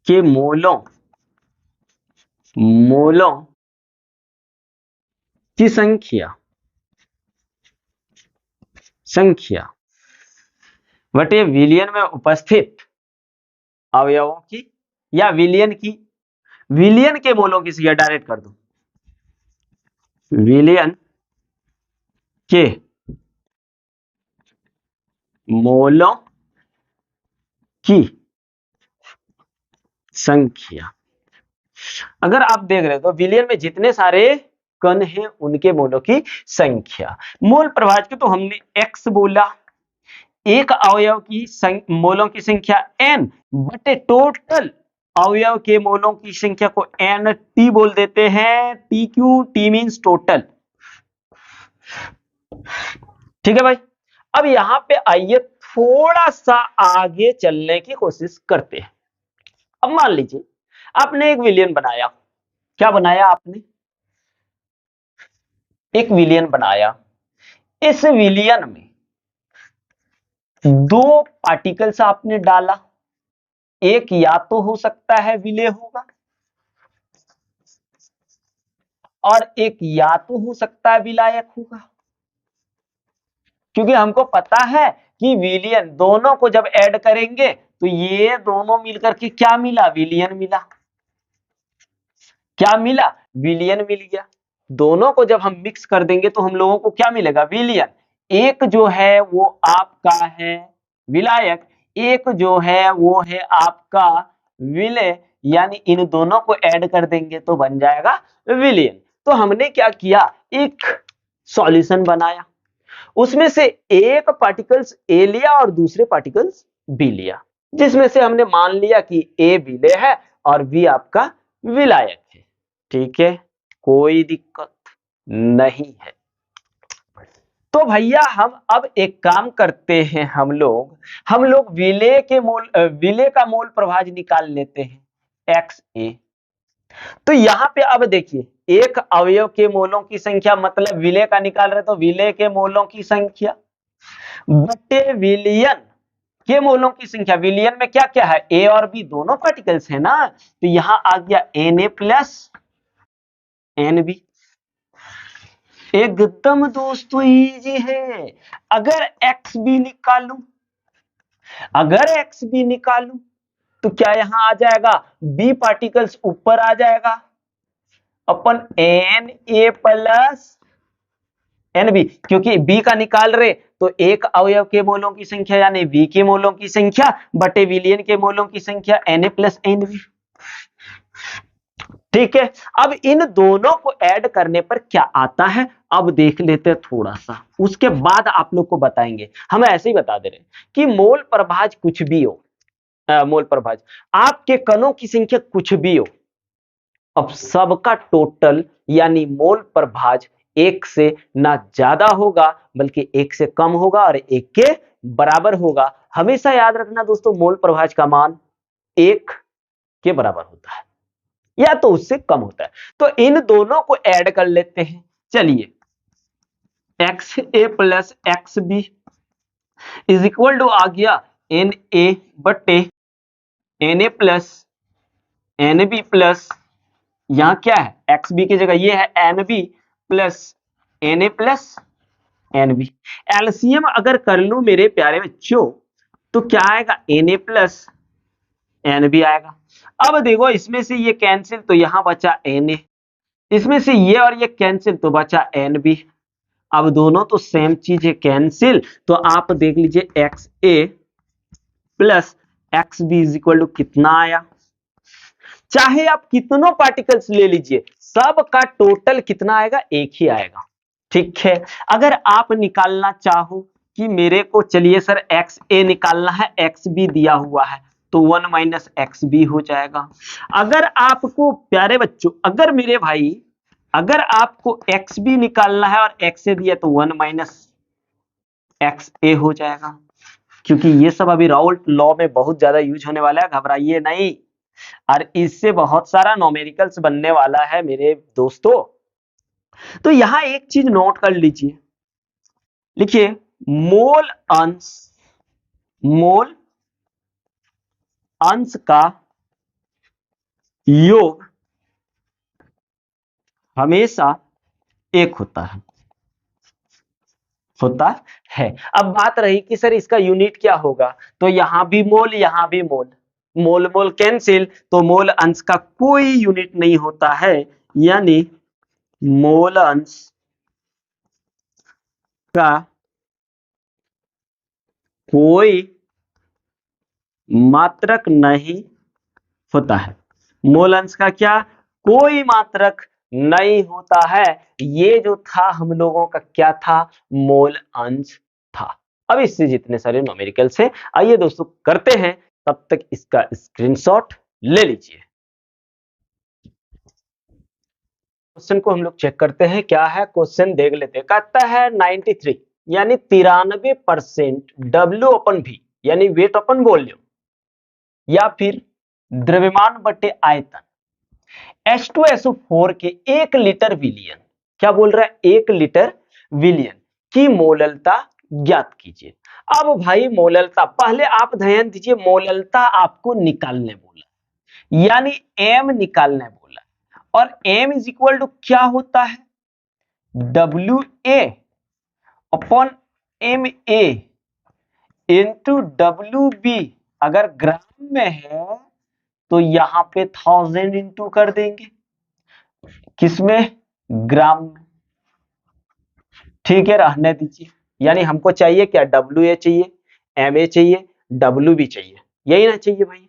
के मोलों की संख्या बटे विलियन में उपस्थित अवयवों की, या विलियन के मोलों की संख्या, डायरेक्ट कर दो, विलियन के मोलों की संख्या। अगर आप देख रहे हो तो विलियन में जितने सारे कण हैं उनके मोलों की संख्या। मोल प्रभाज के तो हमने x बोला, एक अवयव की मोलों की संख्या n बटे टोटल अवयव के मोलों की संख्या को nt बोल देते हैं। T Q, T means total. ठीक है भाई। अब यहां पे आइए थोड़ा सा आगे चलने की कोशिश करते हैं। अब मान लीजिए आपने एक विलियन बनाया। क्या बनाया आपने? एक विलियन बनाया। इस विलियन में दो पार्टिकल्स आपने डाला, एक या तो हो सकता है विलेय होगा और एक या तो हो सकता है विलायक होगा। क्योंकि हमको पता है कि विलियन दोनों को जब ऐड करेंगे तो ये दोनों मिलकर के क्या मिला? विलियन मिला। क्या मिला? विलियन मिल गया। दोनों को जब हम मिक्स कर देंगे तो हम लोगों को क्या मिलेगा? विलियन। एक जो है वो आपका है विलायक, एक जो है वो है आपका विलेय, यानी इन दोनों को ऐड कर देंगे तो बन जाएगा विलियन। तो हमने क्या किया? एक सॉल्यूशन बनाया, उसमें से एक पार्टिकल्स ए लिया और दूसरे पार्टिकल्स बी लिया। जिसमें से हमने मान लिया कि ए विलेय है और बी आपका विलायक है। ठीक है, कोई दिक्कत नहीं है। तो भैया हम अब एक काम करते हैं, हम लोग विलेय का मोल प्रभाज निकाल लेते हैं XA। तो यहां पे अब देखिए एक अवयव के मोलों की संख्या मतलब विलेय का निकाल रहे तो विलेय के मोलों की संख्या बटे विलयन के मोलों की संख्या। विलयन में क्या क्या है, ए और बी दोनों पार्टिकल्स है ना, तो यहां आ गया Na प्लस Nb। एकदम दोस्तों इजी है। अगर XB निकालूं, अगर XB निकालूं तो क्या यहां आ जाएगा, B पार्टिकल्स ऊपर आ जाएगा अपन Na प्लस Nb, क्योंकि B का निकाल रहे तो एक अवयव के मोलों की संख्या यानी B के मोलों की संख्या बटे विलयन के मोलों की संख्या Na प्लस Nb। ठीक है, अब इन दोनों को ऐड करने पर क्या आता है अब देख लेते हैं थोड़ा सा, उसके बाद आप लोग को बताएंगे। हम ऐसे ही बता दे रहे हैं कि मोल प्रभाज कुछ भी हो, मोल प्रभाज आपके कणों की संख्या कुछ भी हो, अब सबका टोटल यानी मोल प्रभाज एक से ना ज्यादा होगा बल्कि एक से कम होगा और एक के बराबर होगा। हमेशा याद रखना दोस्तों, मोल प्रभाज का मान एक के बराबर होता है या तो उससे कम होता है। तो इन दोनों को ऐड कर लेते हैं। चलिए, XA plus XB is equal to आ गया Na बटे Na प्लस Nb प्लस, यहां क्या है XB की जगह ये है Nb plus Na plus Nb। LCM अगर कर लूं मेरे प्यारे बच्चों तो क्या आएगा, Na प्लस Nb आएगा। अब देखो इसमें से ये कैंसिल तो यहां बचा Na, इसमें से ये और ये कैंसिल तो बचा Nb। अब दोनों तो सेम चीज है, कैंसिल, तो आप देख लीजिए XA plus XB is equal to कितना आया, चाहे आप कितनों पार्टिकल्स ले लीजिए सबका टोटल कितना आएगा, एक ही आएगा। ठीक है, अगर आप निकालना चाहो कि मेरे को चलिए सर XA निकालना है, XB दिया हुआ है तो 1 माइनस XB हो जाएगा। अगर आपको प्यारे बच्चों, अगर मेरे भाई अगर आपको XB निकालना है और XA दिया तो 1 माइनस XA हो जाएगा, क्योंकि ये सब अभी राउल्ट लॉ में बहुत ज्यादा यूज होने वाला है, घबराइए नहीं, और इससे बहुत सारा न्यूमेरिकल्स बनने वाला है मेरे दोस्तों। तो यहां एक चीज नोट कर लीजिए, लिखिए मोल अंश का योग हमेशा एक होता है। अब बात रही कि सर इसका यूनिट क्या होगा, तो यहां भी मोल यहां भी मोल, मोल मोल कैंसिल, तो मोल अंश का कोई यूनिट नहीं होता है, यानी मोल अंश का कोई मात्रक नहीं होता है। मोल अंश का क्या, कोई मात्रक नहीं होता है। ये जो था हम लोगों का क्या था, मोल अंश था। अब इससे जितने सारे न्यूमेरिकल्स हैं, आइए दोस्तों करते हैं, तब तक इसका स्क्रीनशॉट ले लीजिए। क्वेश्चन को हम लोग चेक करते हैं क्या है, क्वेश्चन देख लेते हैं। कहता है 93 यानी 93% W/V यानी वेट अपन वॉल्यूम या फिर द्रव्यमान बटे आयतन H2SO4 के 1 लीटर विलियन, क्या बोल रहा है, 1 लीटर विलियन की मोललता ज्ञात कीजिए। अब भाई मोललता, पहले आप ध्यान दीजिए, मोललता आपको निकालने बोला, यानी M निकालने बोला, और M इज इक्वल टू क्या होता है, WA upon MA into WB। अगर ग्राम में है तो यहां पे 1000 इंटू कर देंगे, किसमें, ग्राम में। ठीक है, रहने दीजिए, यानी हमको चाहिए क्या, WA चाहिए, MA चाहिए, WB चाहिए, यही ना चाहिए भाई।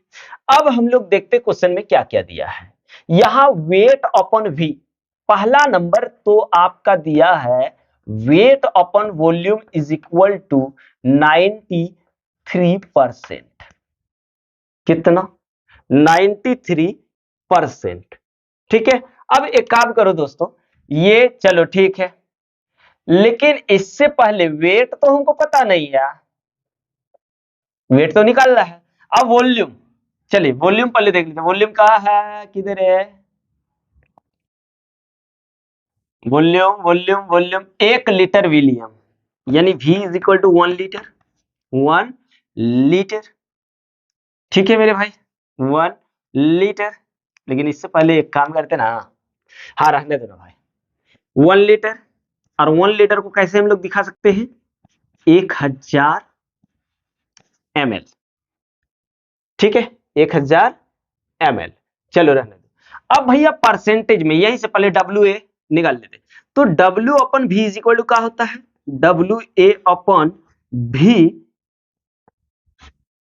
अब हम लोग देखते क्वेश्चन में क्या क्या दिया है। यहां वेट अपॉन V, पहला नंबर तो आपका दिया है weight upon volume is equal to 93%। कितना 93%। ठीक है, अब एक काम करो दोस्तों, ये चलो ठीक है, लेकिन इससे पहले वेट तो हमको पता नहीं है, वेट तो निकालना है। अब वॉल्यूम, चलिए वॉल्यूम पहले देख लेते हैं, वॉल्यूम कहाँ है, किधर है, वॉल्यूम वॉल्यूम वॉल्यूम 1 लीटर विलियम, यानी V is equal to 1 litre, 1 litre. ठीक है मेरे भाई, 1 लीटर। लेकिन इससे पहले एक काम करते ना, हाँ रहने दो ना भाई, 1 लीटर। और 1 लीटर को कैसे हम लोग दिखा सकते हैं, 1000 ml। ठीक है, 1000 ml। चलो रहने दो। अब भैया परसेंटेज में यहीं से पहले WA निकाल लेते, तो W upon V is equal to क्या होता है, WA अपन V,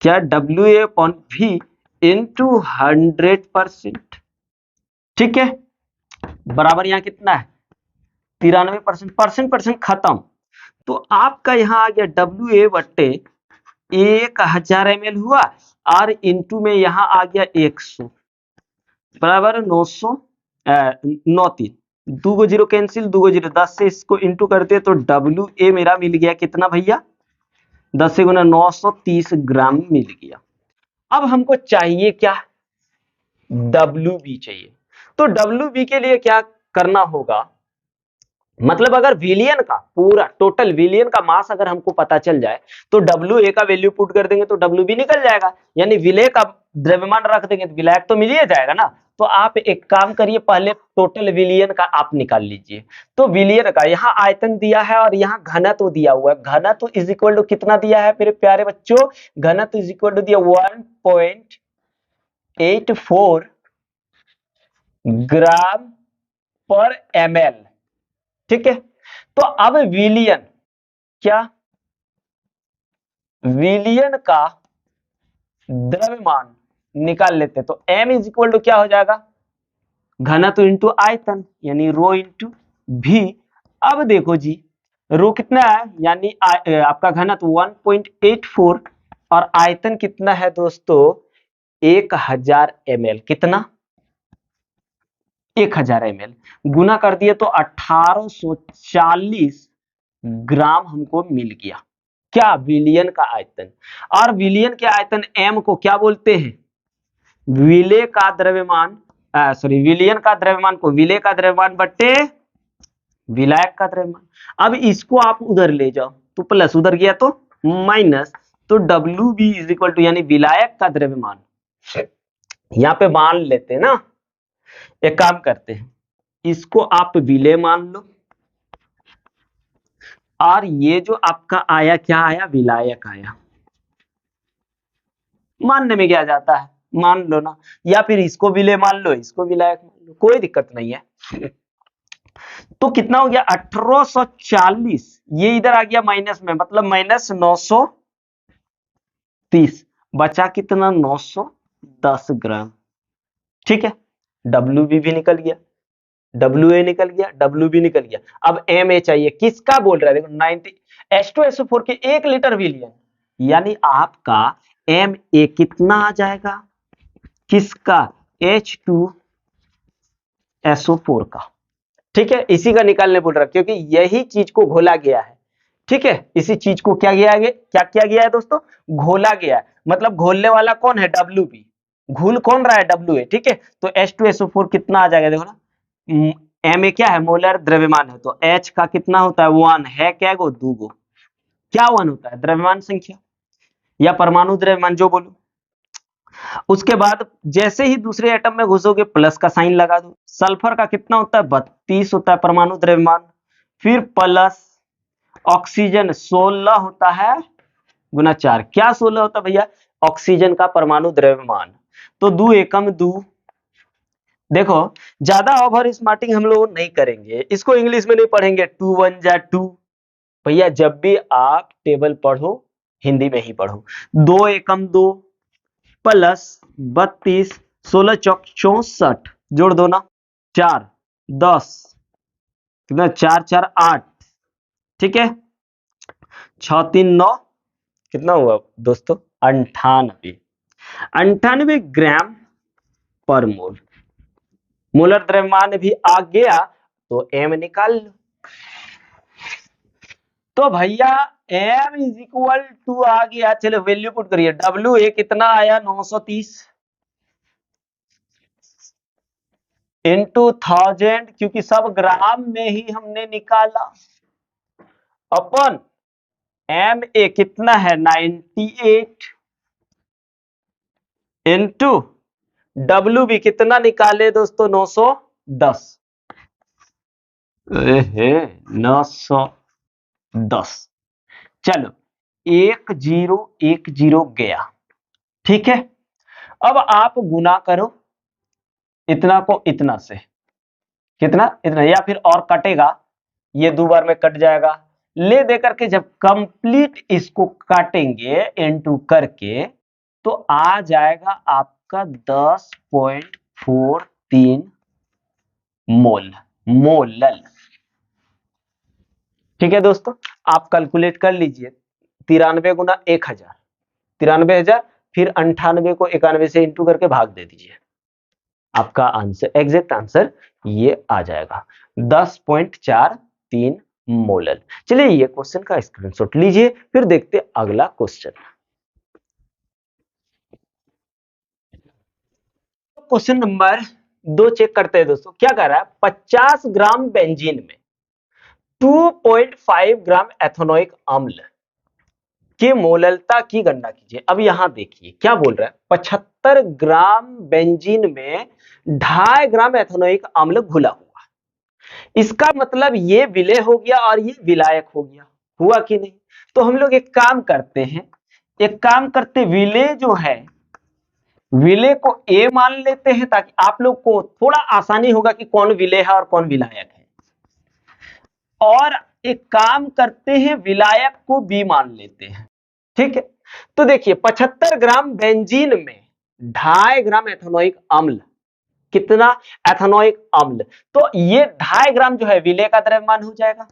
क्या WA अपन V इंटू 100%। ठीक है, बराबर यहाँ कितना है 93%, परसेंट खत्म। तो आपका यहाँ आ गया WA बट्टे 1000 ml हुआ, और इंटू में यहाँ आ गया 100 बराबर 900, 9 3, 2 जीरो कैंसिल, 2 जीरो 10 से इसको इंटू करते तो WA मेरा मिल गया कितना भैया, 10 से गुना 930 ग्राम मिल गया। अब हमको चाहिए क्या, WB चाहिए। तो WB के लिए क्या करना होगा, मतलब अगर विलियन का पूरा टोटल विलियन का मास अगर हमको पता चल जाए, तो WA का वैल्यू पुट कर देंगे तो WB निकल जाएगा, यानी विलय का द्रव्यमान रख देंगे तो विलायक तो मिल ही जाएगा ना। तो आप एक काम करिए, पहले टोटल विलियन का आप निकाल लीजिए। तो विलियन का यहाँ आयतन दिया है और यहाँ घनत्व दिया हुआ है, घनत्व इज इक्वल टू कितना दिया है मेरे प्यारे बच्चों, घनत्व इज इक्वल टू दिया 1.84 ग्राम पर ml। ठीक है, तो अब विलियन, क्या विलियन का द्रव्यमान निकाल लेते, तो m इज इक्वल टू क्या हो जाएगा, घनत्व इंटू आयतन, यानी रो इंटू भी। अब देखो जी, रो कितना है, यानी आपका घनत्व 1.84 और आयतन कितना है दोस्तों 1000 ml, कितना 1000 ml, गुना कर दिए तो 1840 ग्राम हमको मिल गया, क्या विलियन का आयतन। और विलियन के आयतन m को क्या बोलते हैं, विलेय का द्रव्यमान, सॉरी विलियन का द्रव्यमान को विलेय का द्रव्यमान बट्टे विलायक का द्रव्यमान। अब इसको आप उधर ले जाओ तो प्लस, उधर गया तो माइनस, तो WB इज इक्वल टू यानी विलायक का द्रव्यमान, यहाँ पे मान लेते हैं ना, एक काम करते हैं, इसको आप विलेय मान लो, और ये जो आपका आया क्या आया, विलायक आया। मानने में क्या जाता है, मान लो ना, या फिर इसको विलेय मान लो, इसको विलायक मान लो, कोई दिक्कत नहीं है। तो कितना हो गया 1840, ये इधर आ गया माइनस में, मतलब माइनस 930, बचा कितना 910 ग्राम। ठीक है, WB भी निकल गया, WA निकल गया, WB निकल गया। अब MA चाहिए, किसका बोल रहा है, देखो 90 H2SO4 के 1 लीटर विलियन, यानी आपका MA कितना आ जाएगा, किसका H2SO4 का। ठीक है, इसी का निकालने बोल रहा है, क्योंकि यही चीज को घोला गया है। ठीक है, इसी चीज को क्या किया गया है दोस्तों, घोला गया है, मतलब घोलने वाला कौन है, WB, घुल कौन रहा है, WA। ठीक है, तो H2SO4 कितना आ जाएगा, देखो ना, MA क्या है, मोलर द्रव्यमान है, तो H का कितना होता है 1 है, क्या गो 2 गो, क्या 1 होता है द्रव्यमान संख्या या परमाणु द्रव्यमान जो बोलो। उसके बाद जैसे ही दूसरे एटम में घुसोगे प्लस का साइन लगा दो। सल्फर का कितना होता है 32 होता है परमाणु द्रव्यमान, फिर प्लस ऑक्सीजन 16 होता है गुना 4, क्या 16 होता है भैया, ऑक्सीजन का परमाणु द्रव्यमान। तो 2 एकम 2, देखो ज्यादा ओवर स्मार्टिंग हम लोग नहीं करेंगे, इसको इंग्लिश में नहीं पढ़ेंगे, 2 1 जा 2। भैया जब भी आप टेबल पढ़ो हिंदी में ही पढ़ो, 2 एकम 2 प्लस 32, 16 चौक 64, जोड़ दो ना, 4 10 कितना, 4 4 8, ठीक है, 6 3 9, कितना हुआ दोस्तों 98। 98 ग्राम पर मोल। मोलर द्रव्यमान भी आ गया तो एम निकाल लो। तो भैया एम इज इक्वल टू आ गया, चलो वैल्यू पुट करिए। डब्ल्यू ए कितना आया 930 इंटू 1000, क्योंकि सब ग्राम में ही हमने निकाला, अपन एम ए कितना है 98 इंटू डब्ल्यू भी कितना निकाले दोस्तों 910। 910। चलो 1010 गया, ठीक है। अब आप गुना करो इतना को इतना से, कितना इतना, या फिर और कटेगा, ये दो बार में कट जाएगा। ले दे करके जब कंप्लीट इसको काटेंगे इनटू करके तो आ जाएगा आपका 10.43 मोल, मोलल। ठीक है दोस्तों, आप कैलकुलेट कर लीजिए। 93 गुना 1000, 93,000, फिर 98 को 91 से इंटू करके भाग दे दीजिए, आपका आंसर, एग्जैक्ट आंसर ये आ जाएगा 10.43 मोलल। चलिए ये क्वेश्चन का स्क्रीनशॉट लीजिए, फिर देखते अगला क्वेश्चन। क्वेश्चन नंबर 2 चेक करते हैं दोस्तों, क्या कर रहा है। 50 ग्राम बेंजीन में 2.5 ग्राम एथेनोइक अम्ल की मोललता की गणना कीजिए। अब यहां देखिए क्या बोल रहा है, 75 ग्राम बेंजीन में 2.5 ग्राम एथेनोइक अम्ल घुला हुआ। इसका मतलब ये विलेय हो गया और ये विलायक हो गया, हुआ कि नहीं। तो हम लोग एक काम करते हैं, विलेय जो है, विलेय को ए मान लेते हैं ताकि आप लोग को थोड़ा आसानी होगा कि कौन विलेय है और कौन विलायक है। और एक काम करते हैं, विलायक को बी मान लेते हैं, ठीक है। तो देखिए 75 ग्राम बेंजीन में 2.5 ग्राम एथेनोइक अम्ल, कितना एथेनोइक अम्ल, तो ये 2.5 ग्राम जो है विलेय का द्रव्यमान हो जाएगा।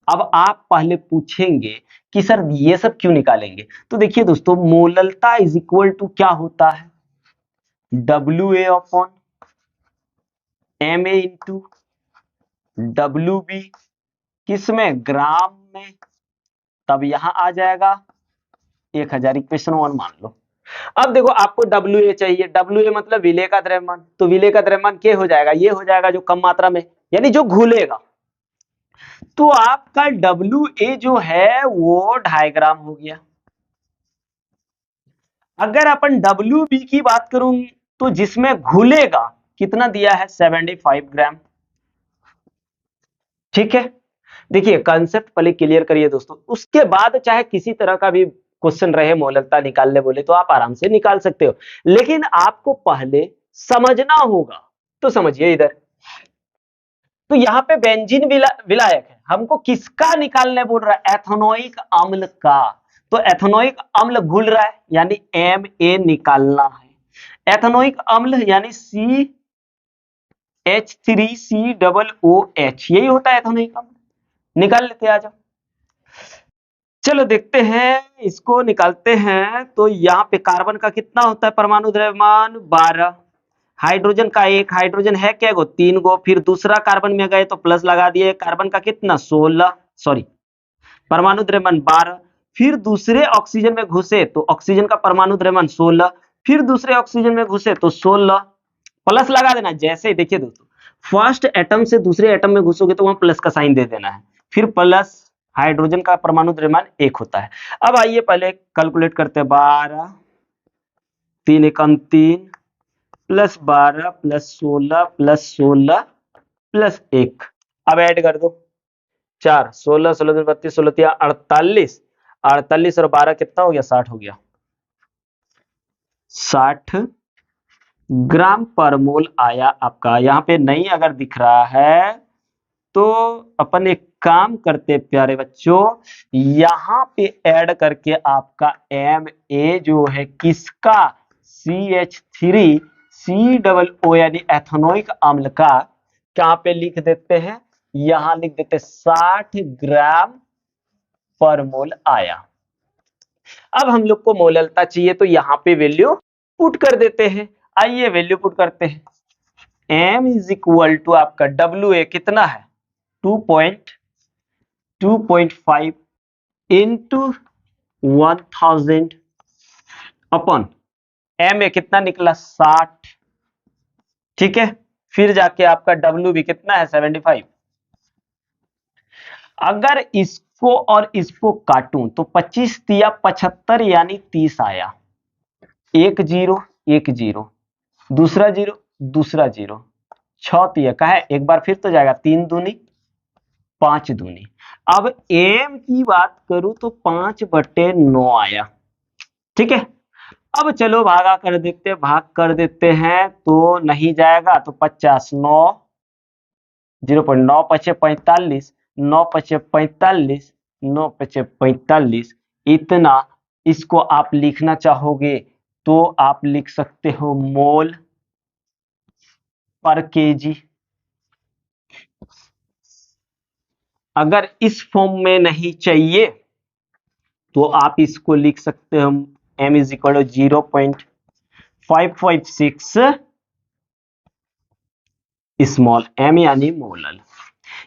अब आप पहले पूछेंगे कि सर ये सब क्यों निकालेंगे, तो देखिए दोस्तों, मोललता इज इक्वल टू क्या होता है, W A upon M A into W B, किसमें, ग्राम में, तब यहां आ जाएगा 1000, इक्वेशन 1 मान लो। अब देखो आपको डब्ल्यू ए चाहिए, डब्ल्यू ए मतलब विलेय का द्रव्यमान, तो विलेय का द्रव्यमान क्या हो जाएगा, ये हो जाएगा जो कम मात्रा में, यानी जो घुलेगा। तो आपका डब्ल्यू ए जो है वो 2.5 ग्राम हो गया। अगर अपन डब्ल्यू बी की बात करूं तो जिसमें घुलेगा कितना दिया है 75 ग्राम, ठीक है। देखिए कंसेप्ट पहले क्लियर करिए दोस्तों, उसके बाद चाहे किसी तरह का भी क्वेश्चन रहे, मोललता निकालने बोले तो आप आराम से निकाल सकते हो, लेकिन आपको पहले समझना होगा। तो समझिए इधर, तो यहां पे बेंजीन विलायक है, हमको किसका निकालने बोल रहा है, एथेनोइक अम्ल का। तो एथेनोइक अम्ल घुल रहा है यानी एम ए निकालना है। एथेनोइक अम्ल यानी CH3COOH, यही होता है एथेनोइक अम्ल, निकाल लेते हैं, आ जाओ। चलो देखते हैं, इसको निकालते हैं। तो यहाँ पे कार्बन का कितना होता है परमाणु द्रव्यमान 12, हाइड्रोजन का 1, हाइड्रोजन है क्या गो, 3 गो, फिर दूसरा कार्बन में गए तो प्लस लगा दिए, कार्बन का कितना 16, सॉरी परमाणु द्रव्यमान 12, फिर दूसरे ऑक्सीजन में घुसे तो ऑक्सीजन का परमाणु द्रव्यमान 16, फिर दूसरे ऑक्सीजन में घुसे तो 16, प्लस लगा देना। जैसे देखिए दोस्तों, फर्स्ट एटम से दूसरे एटम में घुसोगे तो वहां प्लस का साइन दे देना है, फिर प्लस, हाइड्रोजन का परमाणु द्रव्यमान 1 होता है। अब आइए पहले कैलकुलेट करते हैं, 12 3 एकम 3 प्लस 12 प्लस 16 प्लस 16 प्लस 1, अब ऐड कर दो 4, 16 16 32 16 48, 48 और 12 कितना हो गया, 60 हो गया, 60 ग्राम पर मोल आया आपका। यहां पे नहीं अगर दिख रहा है तो अपन एक काम करते प्यारे बच्चों, यहां पे ऐड करके आपका एम ए जो है किसका, CH3COO यानी एथेनोइक अम्ल का, कहां पे लिख देते हैं, यहां लिख देते 60 ग्राम पर मोल आया। अब हम लोग को मोललता चाहिए तो यहाँ पे वैल्यू पुट कर देते हैं। आइए वैल्यू पुट करते हैं। m इज इक्वल टू आपका WA कितना है 2.5 इंटू 1000 अपॉन MA कितना निकला 60। ठीक है, फिर जाके आपका W भी कितना है 75। अगर इसको और इसको काटूं तो 25 दिया 75 यानी 30 आया। एक जीरो, दूसरा जीरो, दूसरा जीरो, 6 तिया का है, एक बार फिर तो जाएगा 3 दूनी 5 दूनी। अब m की बात करूं तो 5/9 आया। ठीक है, अब चलो भागा कर देखते हैं, भाग कर देते हैं तो नहीं जाएगा, तो 50 9 0.9 पचे 45, 9 पचे 45, 9 पचे 45, इतना इसको आप लिखना चाहोगे तो आप लिख सकते हो मोल पर केजी। अगर इस फॉर्म में नहीं चाहिए तो आप इसको लिख सकते हो m is equal to 0.556 small m यानी मोलल।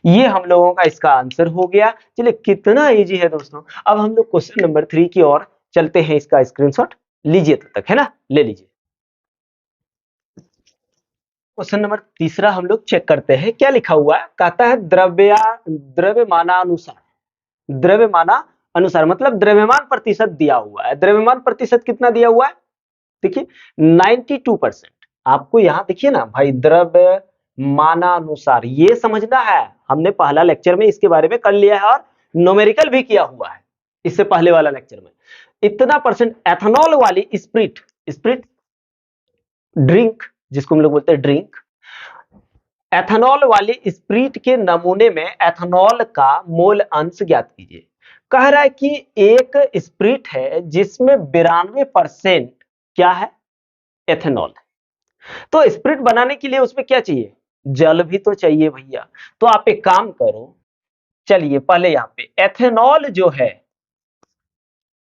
ये हम लोगों का इसका आंसर हो गया। चलिए कितना इजी है दोस्तों। अब हम लोग क्वेश्चन नंबर 3 की ओर चलते हैं। इसका स्क्रीनशॉट लीजिए तब तक, है ना, ले लीजिए। क्वेश्चन नंबर तीसरा हम लोग चेक करते हैं क्या लिखा हुआ है। कहता है द्रव्यमानानुसार मतलब द्रव्यमान प्रतिशत दिया हुआ है। द्रव्यमान प्रतिशत कितना दिया हुआ है, देखिए 92%। आपको यहां देखिए ना भाई, द्रव्यमानानुसार ये समझना है। हमने पहला लेक्चर में इसके बारे में कर लिया है और न्यूमेरिकल भी किया हुआ है इससे पहले वाला लेक्चर में। इतना परसेंट एथेनॉल वाली स्प्रिट ड्रिंक, जिसको हम लोग बोलते हैं ड्रिंक, एथेनॉल वाली स्प्रिट के नमूने में एथेनॉल का मोल अंश ज्ञात कीजिए। कह रहा है कि एक स्प्रिट है जिसमें 92% क्या है, एथेनॉल। तो स्प्रिट बनाने के लिए उसमें क्या चाहिए, जल भी तो चाहिए भैया। तो आप एक काम करो, चलिए पहले यहां पे एथेनॉल जो है,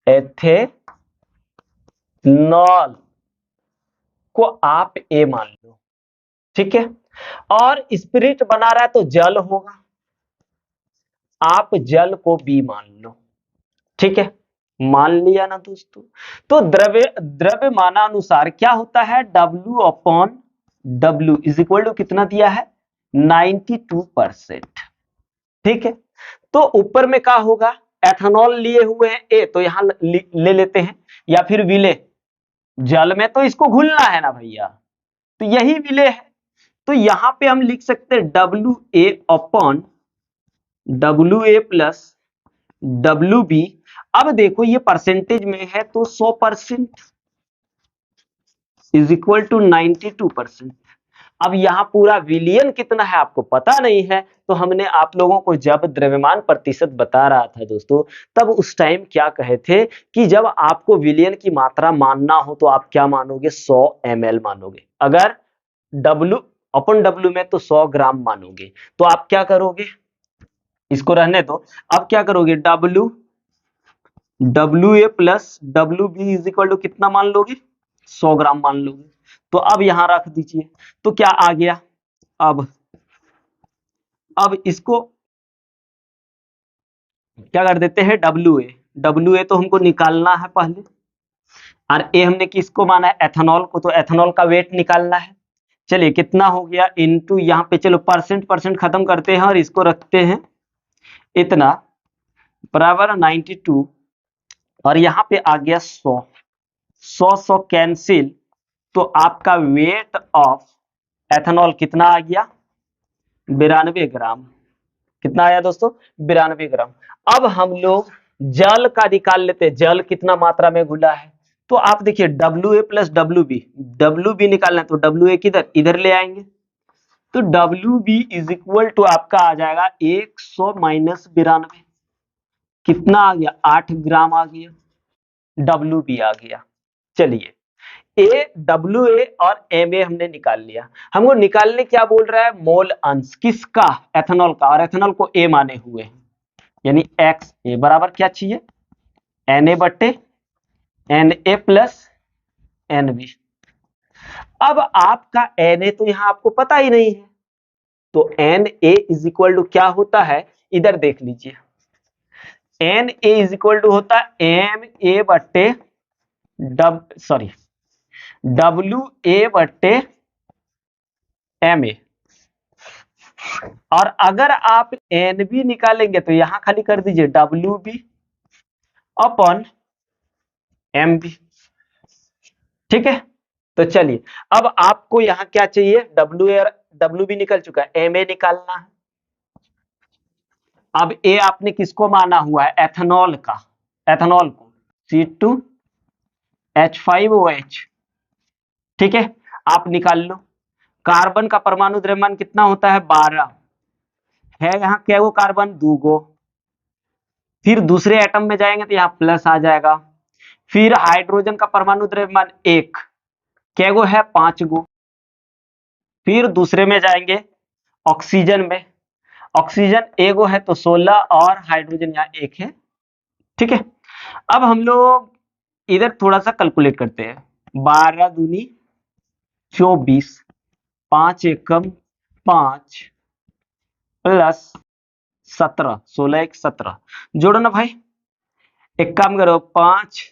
एथेनॉल को आप ए मान लो। ठीक है, और स्पिरिट बना रहा है तो जल होगा, आप जल को बी मान लो। ठीक है, मान लिया ना दोस्तों। तो द्रव्यमानानुसार क्या होता है, W upon W is equal to कितना दिया है 92%। ठीक है, तो ऊपर में क्या होगा, एथेनॉल लिए हुए हैं ए, तो यहां ले लेते हैं, या फिर विले, जल में तो इसको घुलना है ना भैया, तो यही विले है। तो यहां पे हम लिख सकते हैं WA upon WA plus WB। अब देखो ये परसेंटेज में है तो 100% इज इक्वल टू 92%। अब यहाँ पूरा विलियन कितना है आपको पता नहीं है, तो हमने आप लोगों को जब द्रव्यमान प्रतिशत बता रहा था दोस्तों, तब उस टाइम क्या कहे थे कि जब आपको विलियन की मात्रा मानना हो तो आप क्या मानोगे, 100 ml मानोगे। अगर W अपन W में तो 100 ग्राम मानोगे, तो आप क्या करोगे, इसको रहने दो। अब क्या करोगे, WA plus WB is equal to कितना मान लोगे, 100 ग्राम मान लोगे। तो अब यहां रख दीजिए, तो क्या आ गया, अब इसको क्या कर देते हैं, WA तो हमको निकालना है पहले, और ए हमने किसको माना है, एथेनॉल को, तो एथेनॉल का वेट निकालना है। चलिए कितना हो गया, इनटू यहाँ पे चलो परसेंट खत्म करते हैं और इसको रखते हैं इतना बराबर 92, और यहाँ पे आ गया 100 कैंसिल, तो आपका वेट ऑफ एथेनॉल कितना आ गया, 92 ग्राम। कितना आया दोस्तों, 92 ग्राम। अब हम लोग जल का निकाल लेते हैं, जल कितना मात्रा में घुला है। तो आप देखिए WA प्लस WB निकालना है, तो WA किधर, इधर ले आएंगे, तो WB इज इक्वल टू आपका आ जाएगा 100 माइनस 92, कितना आ गया, 8 ग्राम आ गया, WB आ गया। चलिए WA और MA हमने निकाल लिया। हमको निकालने क्या बोल रहा है, मोल अंश किसका, एथेनॉल का, और एथेनॉल को A माने हुए हैं, यानी XA बराबर क्या चाहिए, Na/, Na प्लस Nb। अब आपका Na तो यहां आपको पता ही नहीं है, तो Na इज इक्वल टू क्या होता है, इधर देख लीजिए। Na इज इक्वल टू होता है Ma बट्टे Wa बट्टे Ma। और अगर आप Nb निकालेंगे तो यहां खाली कर दीजिए Wb अपॉन Mb। ठीक है, तो चलिए अब आपको यहां क्या चाहिए, Wb निकल चुका है, Ma निकालना है। अब A आपने किसको माना हुआ है, एथेनॉल को C2H5OH। ठीक है, आप निकाल लो। कार्बन का परमाणु द्रव्यमान कितना होता है, 12 है। यहाँ क्या वो कार्बन, 2 गो। फिर दूसरे एटम में जाएंगे तो यहाँ प्लस आ जाएगा। फिर हाइड्रोजन का परमाणु द्रव्यमान 1, क्या गो है, 5 गो। फिर दूसरे में जाएंगे ऑक्सीजन में, ऑक्सीजन एगो है तो 16 और हाइड्रोजन यहाँ 1 है। ठीक है, अब हम लोग इधर थोड़ा सा कैलकुलेट करते हैं। 12 दूनी 24, 5 एकम 5 प्लस 17, 16 1 17, जोड़ो ना भाई। एक काम करो, 5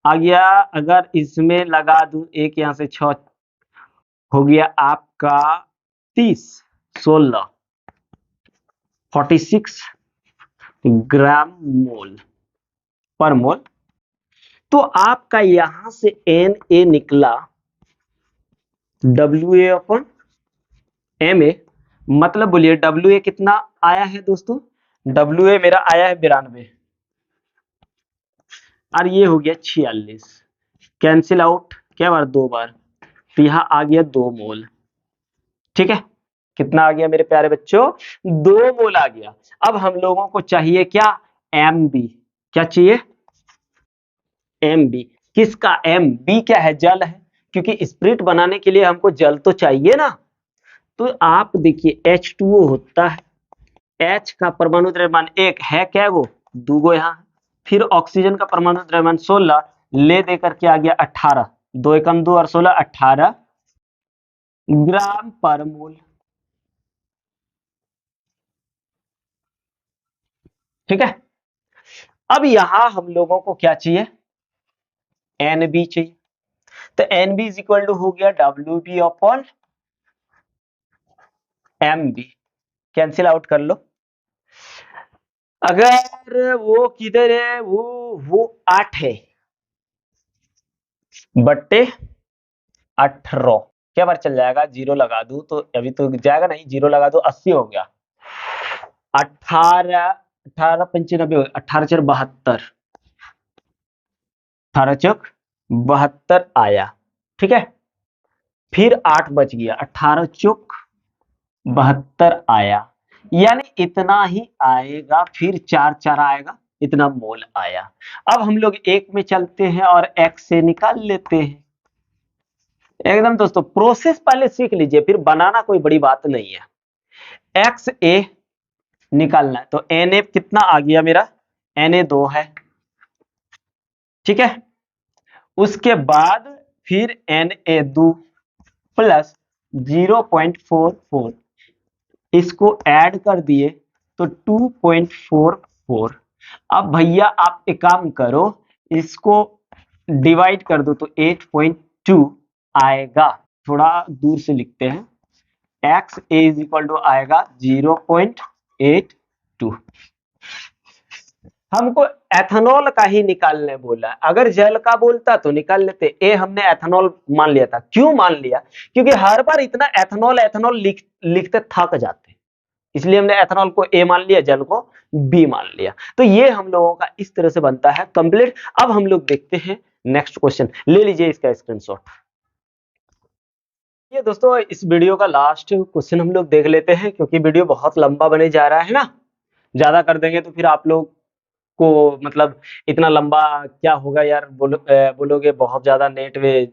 आ गया, अगर इसमें लगा दूं एक, यहां से 6 हो गया आपका 30, 16 46 ग्राम मोल पर मोल। तो आपका यहां से Na निकला Wa अपन Ma, मतलब बोलिए Wa कितना आया है दोस्तों, Wa मेरा आया है 92 और ये हो गया 46। कैंसिल आउट, क्या बार, 2 बार, तो यहां आ गया 2 मोल। ठीक है, कितना आ गया मेरे प्यारे बच्चों, 2 मोल आ गया। अब हम लोगों को चाहिए क्या, Mb। क्या चाहिए, Mb। किसका, Mb क्या है, जल है, क्योंकि स्पिरिट बनाने के लिए हमको जल तो चाहिए ना। तो आप देखिए H2O होता है, H का परमाणु द्रव्यमान 1 है, क्या गो, 2 गो यहाँ। फिर ऑक्सीजन का परमाणु द्रव्यमान 16 ले देकर के आ गया 18, 2 एकम 2 और 16 18 ग्राम पर मोल। ठीक है, अब यहां हम लोगों को क्या चाहिए, Nb चाहिए। तो Nb इज इक्वल टू हो गया Wb upon Mb। Cancel out कर लो। अगर वो किधर है, वो 8 है बट्टे 18, क्या बार चल जाएगा, 0 लगा दूं तो अभी तो जाएगा नहीं, 0 लगा दो 80 हो गया। 18 18 95, 18 4 72, 18 चौक 72 आया। ठीक है, फिर 8 बच गया, 18 चौक 72 आया, यानी इतना ही आएगा। फिर 4 4 आएगा, इतना मोल आया। अब हम लोग एक में चलते हैं और x से निकाल लेते हैं। एकदम दोस्तों प्रोसेस पहले सीख लीजिए, फिर बनाना कोई बड़ी बात नहीं है। XA निकालना है, तो Na कितना आ गया मेरा, Na 2 है। ठीक है, उसके बाद फिर Na 2 प्लस 0.44, इसको ऐड कर दिए तो 2.44। अब भैया आप एक काम करो, इसको डिवाइड कर दो तो 8.2 आएगा। थोड़ा दूर से लिखते हैं, XA इज इक्वल टू आएगा 0.82। हमको एथेनॉल का ही निकालने बोला, अगर जल का बोलता तो निकाल लेते। ए हमने एथेनॉल मान लिया था, क्यों मान लिया, क्योंकि हर बार इतना एथेनॉल एथेनॉल लिखते थक जाते, इसलिए हमने एथेनॉल को ए मान लिया, जल को बी मान लिया। तो ये हम लोगों का इस तरह से बनता है कंप्लीट। अब हम लोग देखते हैं नेक्स्ट क्वेश्चन, ले लीजिए इसका स्क्रीनशॉट। ये दोस्तों इस वीडियो का लास्ट क्वेश्चन हम लोग देख लेते हैं, क्योंकि वीडियो बहुत लंबा बने जा रहा है ना, ज्यादा कर देंगे तो फिर आप लोग को मतलब इतना लंबा क्या होगा यार, बोलोगे बहुत ज्यादा नेट में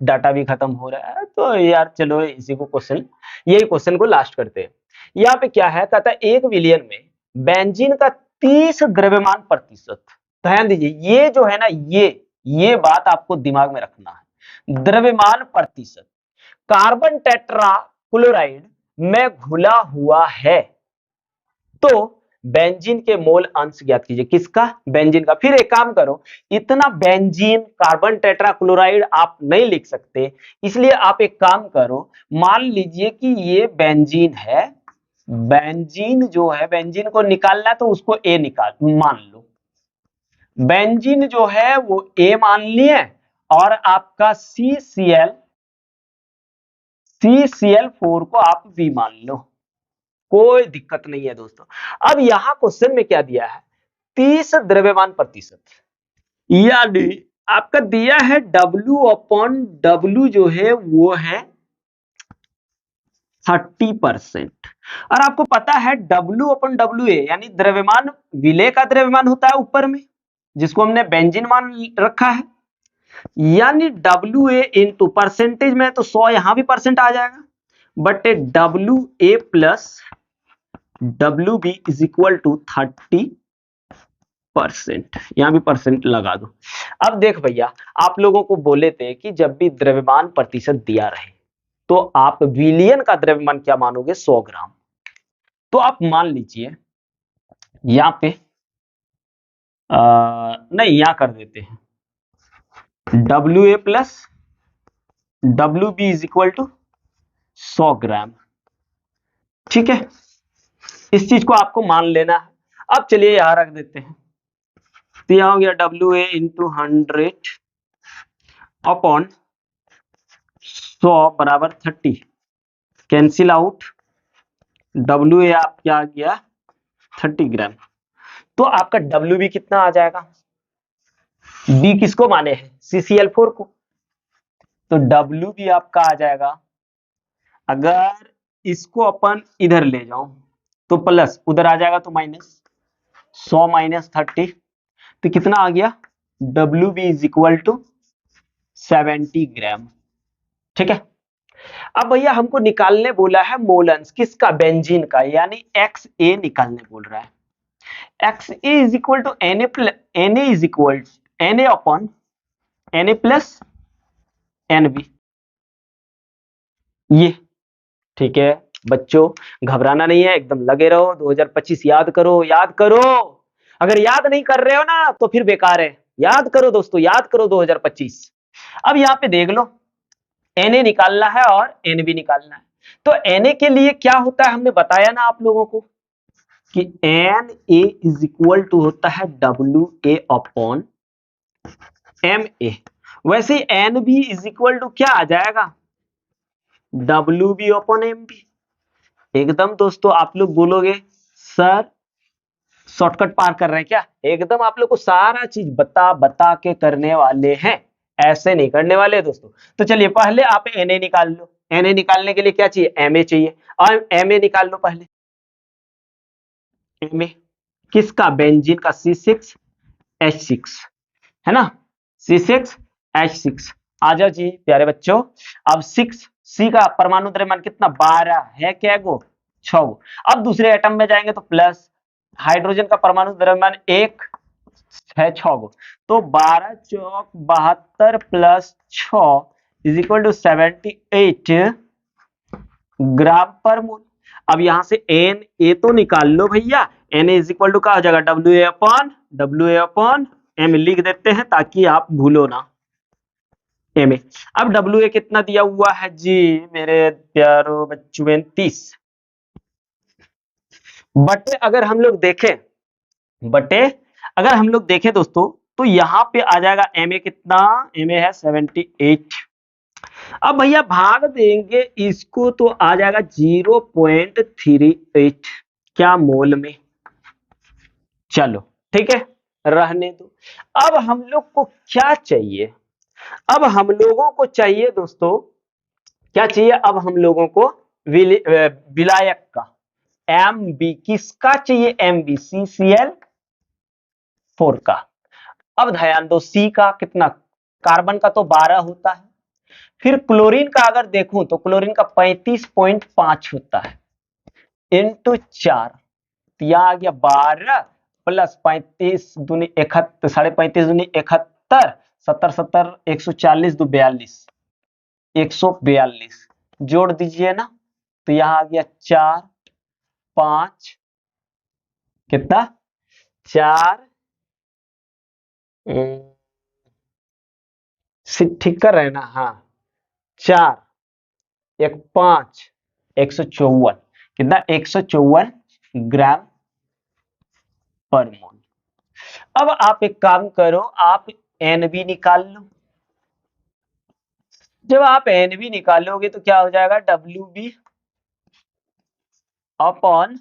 डाटा भी खत्म हो रहा है, तो यार चलो इसी को क्वेश्चन, यही क्वेश्चन को लास्ट करते हैं। यहाँ पे क्या है, कहता है 1 विलियन में बेंजीन का 30 द्रव्यमान प्रतिशत। ध्यान दीजिए, ये जो है ना, ये बात आपको दिमाग में रखना है। द्रव्यमान प्रतिशत कार्बन टेट्रा क्लोराइड में घुला हुआ है तो बेंजीन के मोल अंश ज्ञात कीजिए। किसका? बेंजीन का। फिर एक काम करो, इतना बेंजीन कार्बन टेट्रा क्लोराइड आप नहीं लिख सकते, इसलिए आप एक काम करो, मान लीजिए कि ये बेंजीन है, बेंजीन जो है, बेंजीन को निकालना है तो उसको ए निकाल मान लो, बेंजीन जो है वो ए मान लिए और आपका CCl4 को आप बी मान लो, कोई दिक्कत नहीं है दोस्तों। अब यहां क्वेश्चन में क्या दिया है? 30 द्रव्यमान प्रतिशत, यानी आपका दिया है W/W जो है वो है 30%। और आपको पता है W/WA यानी द्रव्यमान विलेय का द्रव्यमान होता है ऊपर में, जिसको हमने बेंजीन मान रखा है, यानी WA इंटू परसेंटेज में तो 100 यहां भी परसेंट आ जाएगा, but WA plus WB is equal to 30%। यहां भी परसेंट लगा दो। अब देख भैया, आप लोगों को बोले थे कि जब भी द्रव्यमान प्रतिशत दिया रहे तो आप विलियन का द्रव्यमान क्या मानोगे? 100 ग्राम। तो आप मान लीजिए यहां पे नहीं, यहां कर देते हैं WA plus WB is equal to 100 gram. ठीक है, इस चीज को आपको मान लेना है। अब चलिए यहां रख देते हैं, तो यहां हो गया WA इंटू 100 अपॉन 100 बराबर 30, कैंसिल आउट, WA आप क्या आ गया? 30 ग्राम। तो आपका WB कितना आ जाएगा? B किसको माने हैं? CCl4 को, तो WB आपका आ जाएगा, अगर इसको अपन इधर ले जाऊं तो प्लस, उधर आ जाएगा तो माइनस, 100 माइनस 30, तो कितना आ गया? WB इज इक्वल टू 70 ग्राम। ठीक है, अब भैया हमको निकालने बोला है मोल अंश, किसका? बेंजीन का, यानी XA निकालने बोल रहा है। XA is equal to Na is equal Na upon Na plus NB। ये ठीक है बच्चों, घबराना नहीं है, एकदम लगे रहो, 2025 याद करो, याद करो। अगर याद नहीं कर रहे हो ना तो फिर बेकार है, याद करो दोस्तों, याद करो 2025। अब यहाँ पे देख लो, Na निकालना है और NB निकालना है, तो Na के लिए क्या होता है हमने बताया ना आप लोगों को कि Na इज इक्वल टू होता है WA अपॉन MA। वैसे NB इज इक्वल टू क्या आ जाएगा? WB upon MB। एकदम दोस्तों आप लोग बोलोगे सर शॉर्टकट पार कर रहे हैं क्या? एकदम आप लोग को सारा चीज बता बता के करने वाले हैं, ऐसे नहीं करने वाले दोस्तों। तो चलिए पहले आप Na निकाल लो, Na निकालने के लिए क्या चाहिए? Ma चाहिए, और Ma निकाल लो पहले। Ma किसका? बेंजीन का, C6H6 है ना, C6H6। आ जाओ जी प्यारे बच्चों। अब 6C का परमाणु द्रव्यमान कितना? 12 है, क्या गो? 6 गो। अब दूसरे एटम में जाएंगे तो प्लस, हाइड्रोजन का परमाणु द्रव्यमान 1 है, 6 गो, तो 12 चौक 72 प्लस 6 इज इक्वल टू 78 ग्राम पर मोल। अब यहां से Na तो निकाल लो भैया, Na इज इक्वल टू क्या हो जाएगा? WA अपॉन M लिख देते हैं ताकि आप भूलो ना, Ma। अब WA कितना दिया हुआ है जी मेरे प्यारो बच्चों? 30 बटे, अगर हम लोग देखें बटे, अगर हम लोग देखें दोस्तों तो यहां पे आ जाएगा Ma कितना? Ma है 78। अब भैया भाग देंगे इसको तो आ जाएगा 0.38, क्या मोल में? चलो ठीक है, रहने दो। अब हम लोग को क्या चाहिए? अब हम लोगों को चाहिए दोस्तों, क्या चाहिए? अब हम लोगों को विलायक का MB, किसका चाहिए? MB, CCl4 का। अब ध्यान दो, C का कितना? कार्बन का तो 12 होता है, फिर क्लोरीन का अगर देखूं तो क्लोरीन का 35.5 होता है, इंटू 4, तो यहां आ गया 12 प्लस 35 दूनी 71, 35.5 दूनी 71, 70 70 140 दो 42, 142 जोड़ दीजिए ना, तो यहां आ गया 4 5 कितना 4 ठीक कर रहे हैं ना, हाँ 4 1 5 154 कितना 154 ग्राम पर मोल। अब आप एक काम करो, आप एनबी निकाल लो। जब आप एनबी निकालोगे तो क्या हो जाएगा, W B upon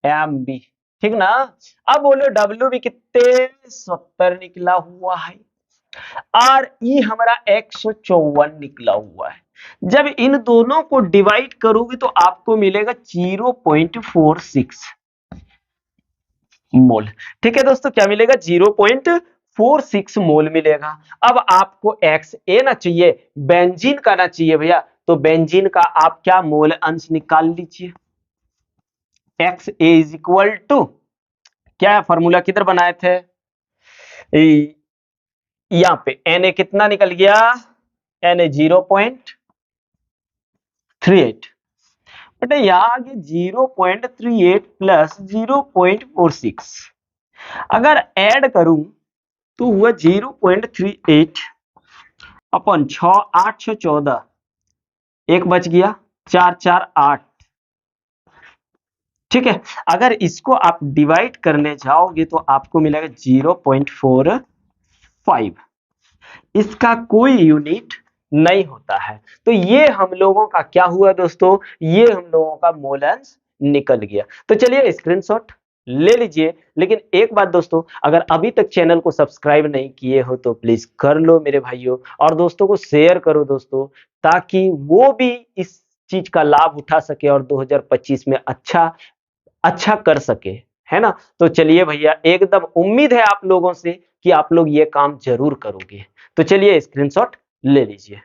M B, ठीक ना। अब बोलो डब्ल्यू बी कितने 70 निकला हुआ है और ई हमारा 154 निकला हुआ है। जब इन दोनों को डिवाइड करोगे तो आपको मिलेगा 0.46 मोल। ठीक है दोस्तों, क्या मिलेगा 0.46 मोल मिलेगा। अब आपको एक्स ए ना चाहिए, बेंजीन का ना चाहिए भैया, तो बेंजीन का आप क्या मोल अंश निकाल लीजिए। X A is equal to क्या फॉर्मूला किधर बनाए थे, यहां पे एन ए कितना निकल गया, एन ए 0.38 बट यहां आ गया 0.38 प्लस 0.46, अगर ऐड करूं तो हुआ 0.38 अपन 6 8 6 14, एक बच गया 4 4 8, ठीक है। अगर इसको आप डिवाइड करने जाओगे तो आपको मिलेगा 0.45, इसका कोई यूनिट नहीं होता है। तो ये हम लोगों का क्या हुआ दोस्तों, ये हम लोगों का मोल अंश निकल गया। तो चलिए स्क्रीनशॉट ले लीजिए। लेकिन एक बात दोस्तों, अगर अभी तक चैनल को सब्सक्राइब नहीं किए हो तो प्लीज कर लो मेरे भाइयों, और दोस्तों को शेयर करो दोस्तों, ताकि वो भी इस चीज का लाभ उठा सके और 2025 में अच्छा कर सके, है ना। तो चलिए भैया, एकदम उम्मीद है आप लोगों से कि आप लोग ये काम जरूर करोगे। तो चलिए स्क्रीनशॉट ले लीजिए।